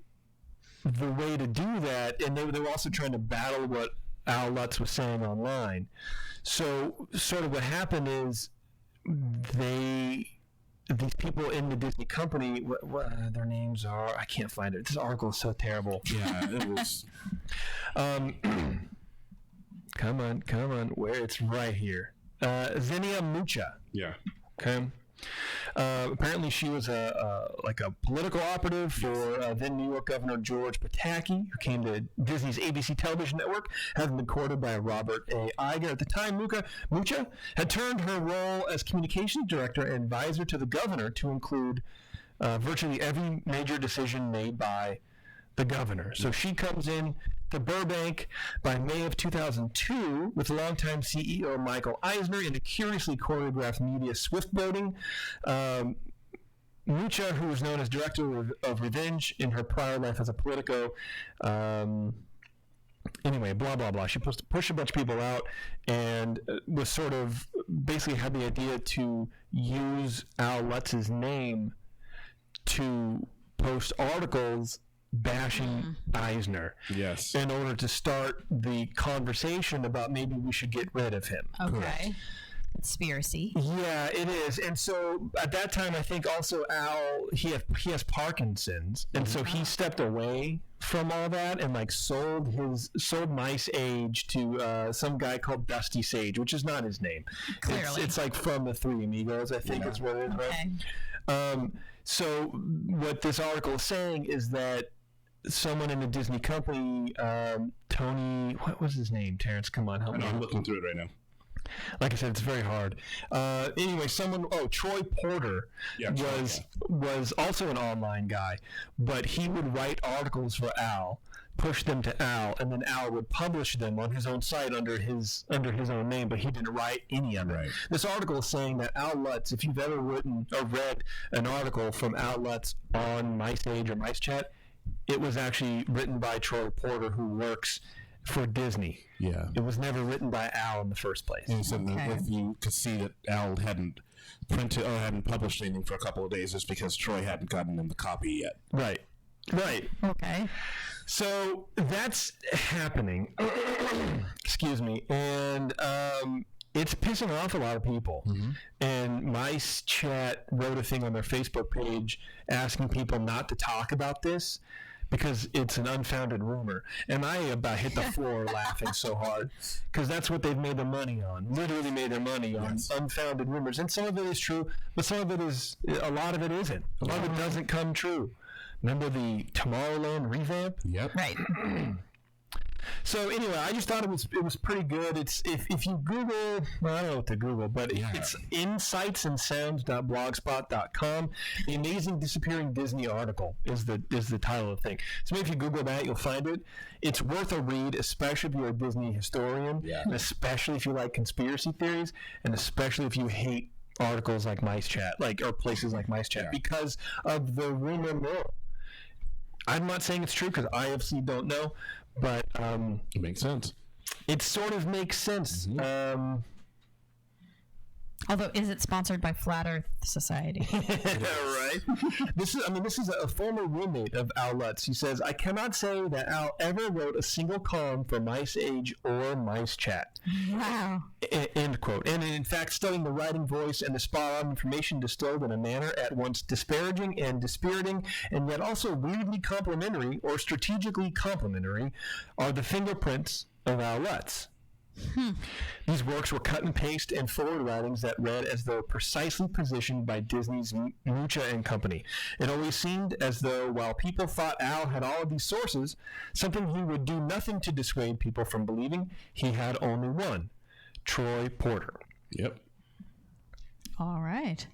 the way to do that, and they were also trying to battle what Al Lutz was saying online. So sort of what happened is these people in the Disney company, what their names are, I can't find it. This article is so terrible. Yeah, it was. Come on, where it's right here. Xenia Mucha. Yeah. Okay. Apparently, she was a political operative for then New York Governor George Pataki, who came to Disney's ABC television network, having been courted by Robert A. Iger. At the time, Mucha had turned her role as communications director and advisor to the governor to include virtually every major decision made by the governor. So she comes in to Burbank by May of 2002 with longtime CEO Michael Eisner in a curiously choreographed media swiftboating. Mucha, who was known as director of Revenge in her prior life as a Politico, anyway, blah, blah, blah. She pushed a bunch of people out and was sort of basically had the idea to use Al Lutz's name to post articles bashing Eisner. Yes. In order to start the conversation about maybe we should get rid of him. Okay. Correct. Conspiracy. Yeah, it is. And so at that time, I think also Al, he has Parkinson's, and so he stepped away from all that and like sold Mice Age to some guy called Dusty Sage, which is not his name. Clearly. It's like from the Three Amigos, I think is what it is, right? So what this article is saying is that someone in the Disney company, Tony, what was his name? Terrence, come on, help me. I'm looking through it right now. Like I said, it's very hard. Anyway, Troy Porter was also an online guy, but he would write articles for Al, push them to Al, and then Al would publish them on his own site under his own name, but he didn't write any of it. Right. This article is saying that Al Lutz, if you've ever written or read an article from Al Lutz on Mice Age or Mice Chat, it was actually written by Troy Porter, who works for Disney. Yeah. It was never written by Al in the first place. And so if you could see that Al hadn't printed or hadn't published anything for a couple of days, it's because Troy hadn't gotten him the copy yet. Right. Okay. So that's happening. Excuse me. And it's pissing off a lot of people. And Mice Chat wrote a thing on their Facebook page asking people not to talk about this because it's an unfounded rumor. And I about hit the floor laughing so hard because that's what they've made their money on. Literally made their money on unfounded rumors. And some of it is true, but a lot of it isn't. A lot of it doesn't come true. Remember the Tomorrowland revamp? Yep. Right. So anyway, I just thought it was pretty good. It's if you Google, well, I don't know what to Google, but it's insightsandsounds.blogspot.com. The Amazing Disappearing Disney article is the title of the thing. So maybe if you Google that, you'll find it. It's worth a read, especially if you're a Disney historian, and especially if you like conspiracy theories, and especially if you hate articles like Mice Chat, or places like Mice Chat, because of the rumor mill. I'm not saying it's true because I obviously don't know, but it makes sense. It sort of makes sense. Although, is it sponsored by Flat Earth Society? Right. This is a former roommate of Al Lutz. He says, "I cannot say that Al ever wrote a single column for Mice Age or Mice Chat." Wow. End quote. And in fact, studying the writing voice and the spot-on information distilled in a manner at once disparaging and dispiriting, and yet also weirdly complimentary or strategically complimentary, are the fingerprints of Al Lutz. These works were cut and paste and forward writings that read as though precisely positioned by Disney's Mucha and Company. It always seemed as though while people thought Al had all of these sources, something he would do nothing to dissuade people from believing, he had only one: Troy Porter. Yep. All right.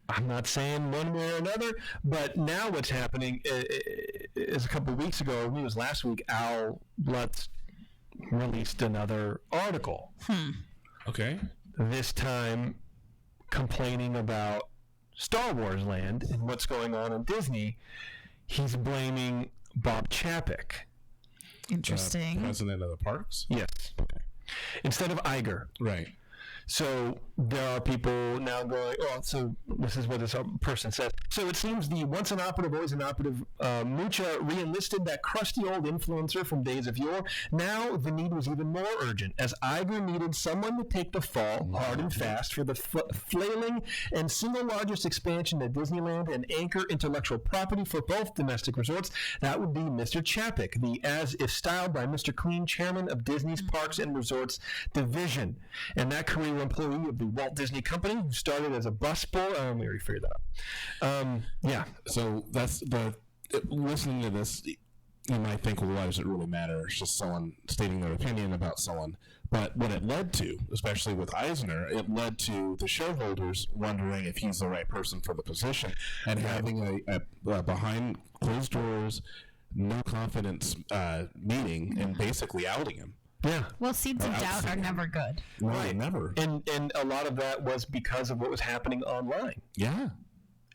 I'm not saying one way or another, but now what's happening is a couple of weeks ago, I think it was last week, Al Lutz released another article. Okay. This time complaining about Star Wars Land and what's going on in Disney. He's blaming Bob Chapek. Interesting. President of the parks? Yes. Okay. Instead of Iger. Right. So there are people now going, so this is what this person says. So it seems the once an operative, always an operative Mucha re-enlisted that crusty old influencer from days of yore. Now the need was even more urgent, as Iger needed someone to take the fall hard and fast for the flailing and single largest expansion to Disneyland and anchor intellectual property for both domestic resorts. That would be Mr. Chapek, the as if styled by Mr. Clean chairman of Disney's Parks and Resorts Division. And that career employee of the Walt Disney Company, who started as a busboy. We already figured that out. Yeah. So that's listening to this, you might think, well, why does it really matter? It's just someone stating their opinion about someone. But what it led to, especially with Eisner, it led to the shareholders wondering if he's the right person for the position, and having a behind closed doors, no confidence meeting, and basically outing him. Yeah. Well, seeds of doubt are never good. Right. Never. And a lot of that was because of what was happening online. Yeah.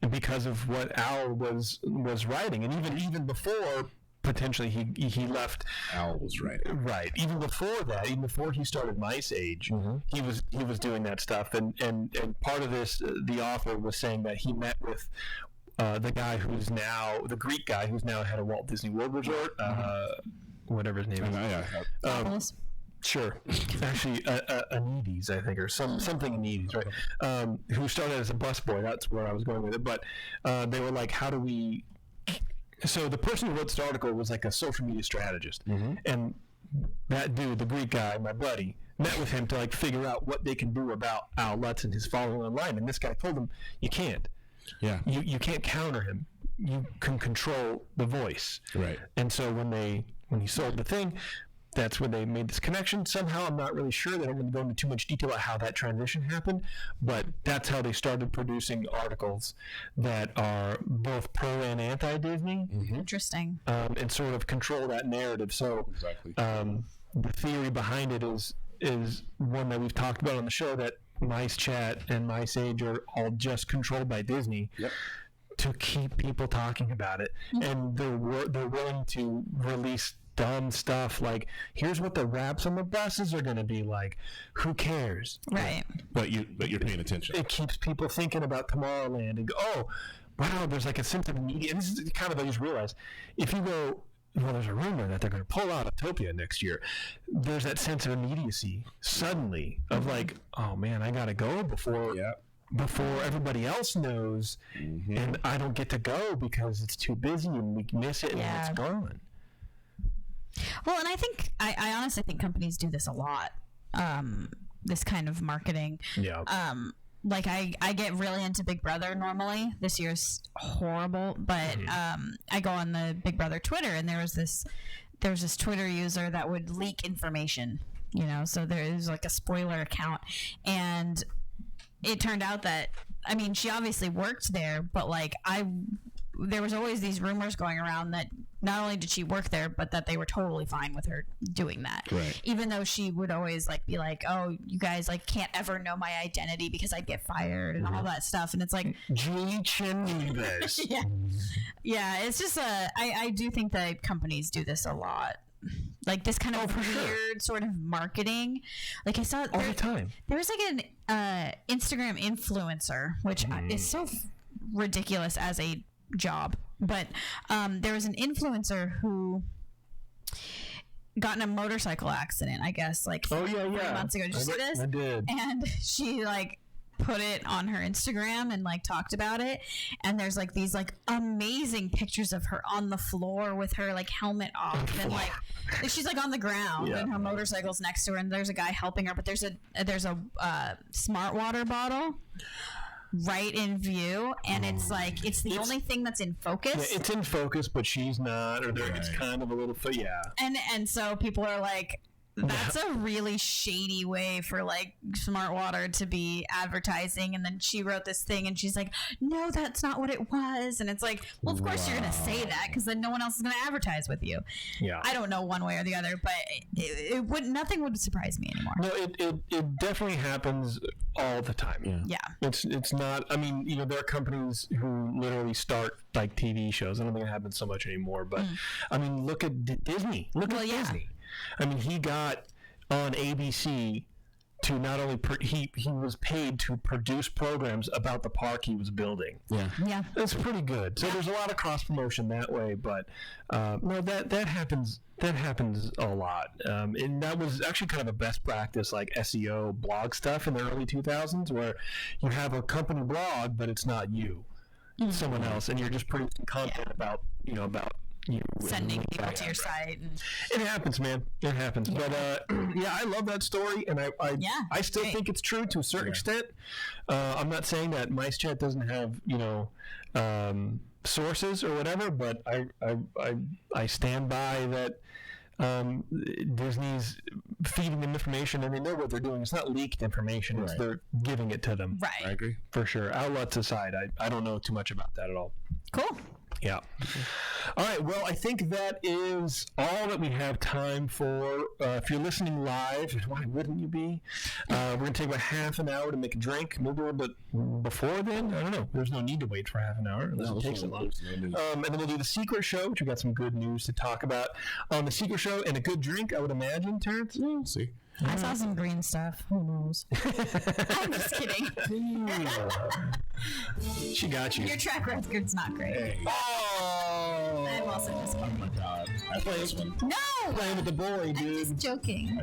And because of what Al was writing. And even before, potentially, he left. Al was writing. Right. Even before that, even before he started Mice Age, he was doing that stuff. And part of this, the author was saying that he met with the guy who's now, the Greek guy who's now head of Walt Disney World Resort, whatever his name is. Sure. Actually, Anides, I think, or something Anides, right? Who started as a busboy. That's where I was going with it. But they were like, how do we... So the person who wrote this article was like a social media strategist. And that dude, the Greek guy, my buddy, met with him to like figure out what they can do about Al Lutz and his following online. And this guy told him, you can't. Yeah. You can't counter him. You can control the voice. Right. And so when he sold the thing, that's when they made this connection. Somehow, I'm not really sure. They don't want to go into too much detail about how that transition happened, but that's how they started producing articles that are both pro and anti-Disney. Interesting. And sort of control that narrative. So exactly. The theory behind it is one that we've talked about on the show, that Mice Chat and Mice Age are all just controlled by Disney. Yep. To keep people talking about it, and they're willing to release dumb stuff like, here's what the wraps on the buses are going to be like. Who cares? Right. But you're paying attention. It keeps people thinking about Tomorrowland and go, oh, wow, there's like a sense of immediate. And this is kind of, I just realized, if you go, well, there's a rumor that they're going to pull out Autopia next year. There's that sense of immediacy suddenly of like, oh man, I got to go before everybody else knows, and I don't get to go because it's too busy and we miss it and it's gone. Well, and I think I honestly think companies do this a lot. This kind of marketing. Yeah. Like I get really into Big Brother normally. This year's horrible, but I go on the Big Brother Twitter, and there's this Twitter user that would leak information. So there's like a spoiler account, and it turned out that, I mean, she obviously worked there, but like there was always these rumors going around that not only did she work there, but that they were totally fine with her doing that. Right. Even though she would always like be like, "Oh, you guys like can't ever know my identity because I'd get fired and all that stuff." And it's like, Julie Chen Neves. yeah, it's just I do think that companies do this a lot. Like this kind of weird sort of marketing. Like I saw all the time. There was like an Instagram influencer, which is so ridiculous as a job. But there was an influencer who got in a motorcycle accident, I guess, like 3 months ago. Did you see this? I did. And she like put it on her Instagram and like talked about it, and there's like these like amazing pictures of her on the floor with her like helmet off and like she's like on the ground and her motorcycle's next to her, and there's a guy helping her, but there's a smart water bottle right in view, and it's like it's the only thing that's in focus. Yeah, it's in focus, but she's not, or it's kind of a little and so people are like, that's a really shady way for like Smart Water to be advertising. And then she wrote this thing and she's like, no, that's not what it was. And it's like, well, of course you're going to say that because then no one else is going to advertise with you. Yeah. I don't know one way or the other, but nothing would surprise me anymore. No, it definitely happens all the time. Yeah. It's not, I mean, you know, there are companies who literally start like TV shows. I don't think it happens so much anymore, but I mean, look at Disney. Look at Disney. I mean, he got on ABC to not only he was paid to produce programs about the park he was building. Yeah, that's pretty good. So there's a lot of cross promotion that way, but no, that happens. That happens a lot, and that was actually kind of a best practice, like SEO blog stuff in the early 2000s, where you have a company blog, but it's not you, it's someone else, and you're just producing content about you sending people to your site. It happens, man. It happens. But I love that story, and I still think it's true to a certain extent. I'm not saying that MiceChat doesn't have sources or whatever, but I stand by that. Disney's feeding them information, and they know what they're doing. It's not leaked information; it's they're giving it to them. Right. I agree for sure. Outlets aside, I don't know too much about that at all. Cool. Yeah. All right. Well, I think that is all that we have time for. If you're listening live, why wouldn't you be? We're going to take about half an hour to make a drink. Maybe a little bit before then. I don't know. There's no need to wait for half an hour unless it takes so long. And then we'll do the Secret Show, which we got some good news to talk about on the Secret Show, and a good drink, I would imagine, Terrence. Yeah, we'll see. I saw some green stuff. Who knows? I'm just kidding. She got you. Your track record's not great. Hey. Oh! I'm also just kidding. Oh my God! I play this one. No! Playing with the boy, dude. I'm just joking.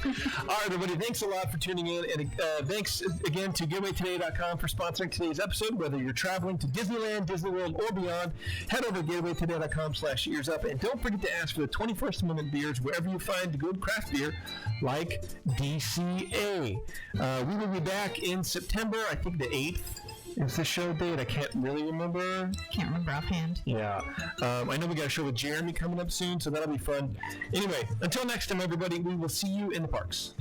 All right, everybody, thanks a lot for tuning in, and thanks again to GetawayToday.com for sponsoring today's episode. Whether you're traveling to Disneyland, Disney World, or beyond, head over to GetawayToday.com/earsup, and don't forget to ask for the 21st Amendment beers wherever you find good craft beer like DCA. We will be back in September, I think the 8th. Is the show date? I can't really remember. Can't remember offhand. Yeah. I know we got a show with Jeremy coming up soon, so that'll be fun. Anyway, until next time, everybody, we will see you in the parks.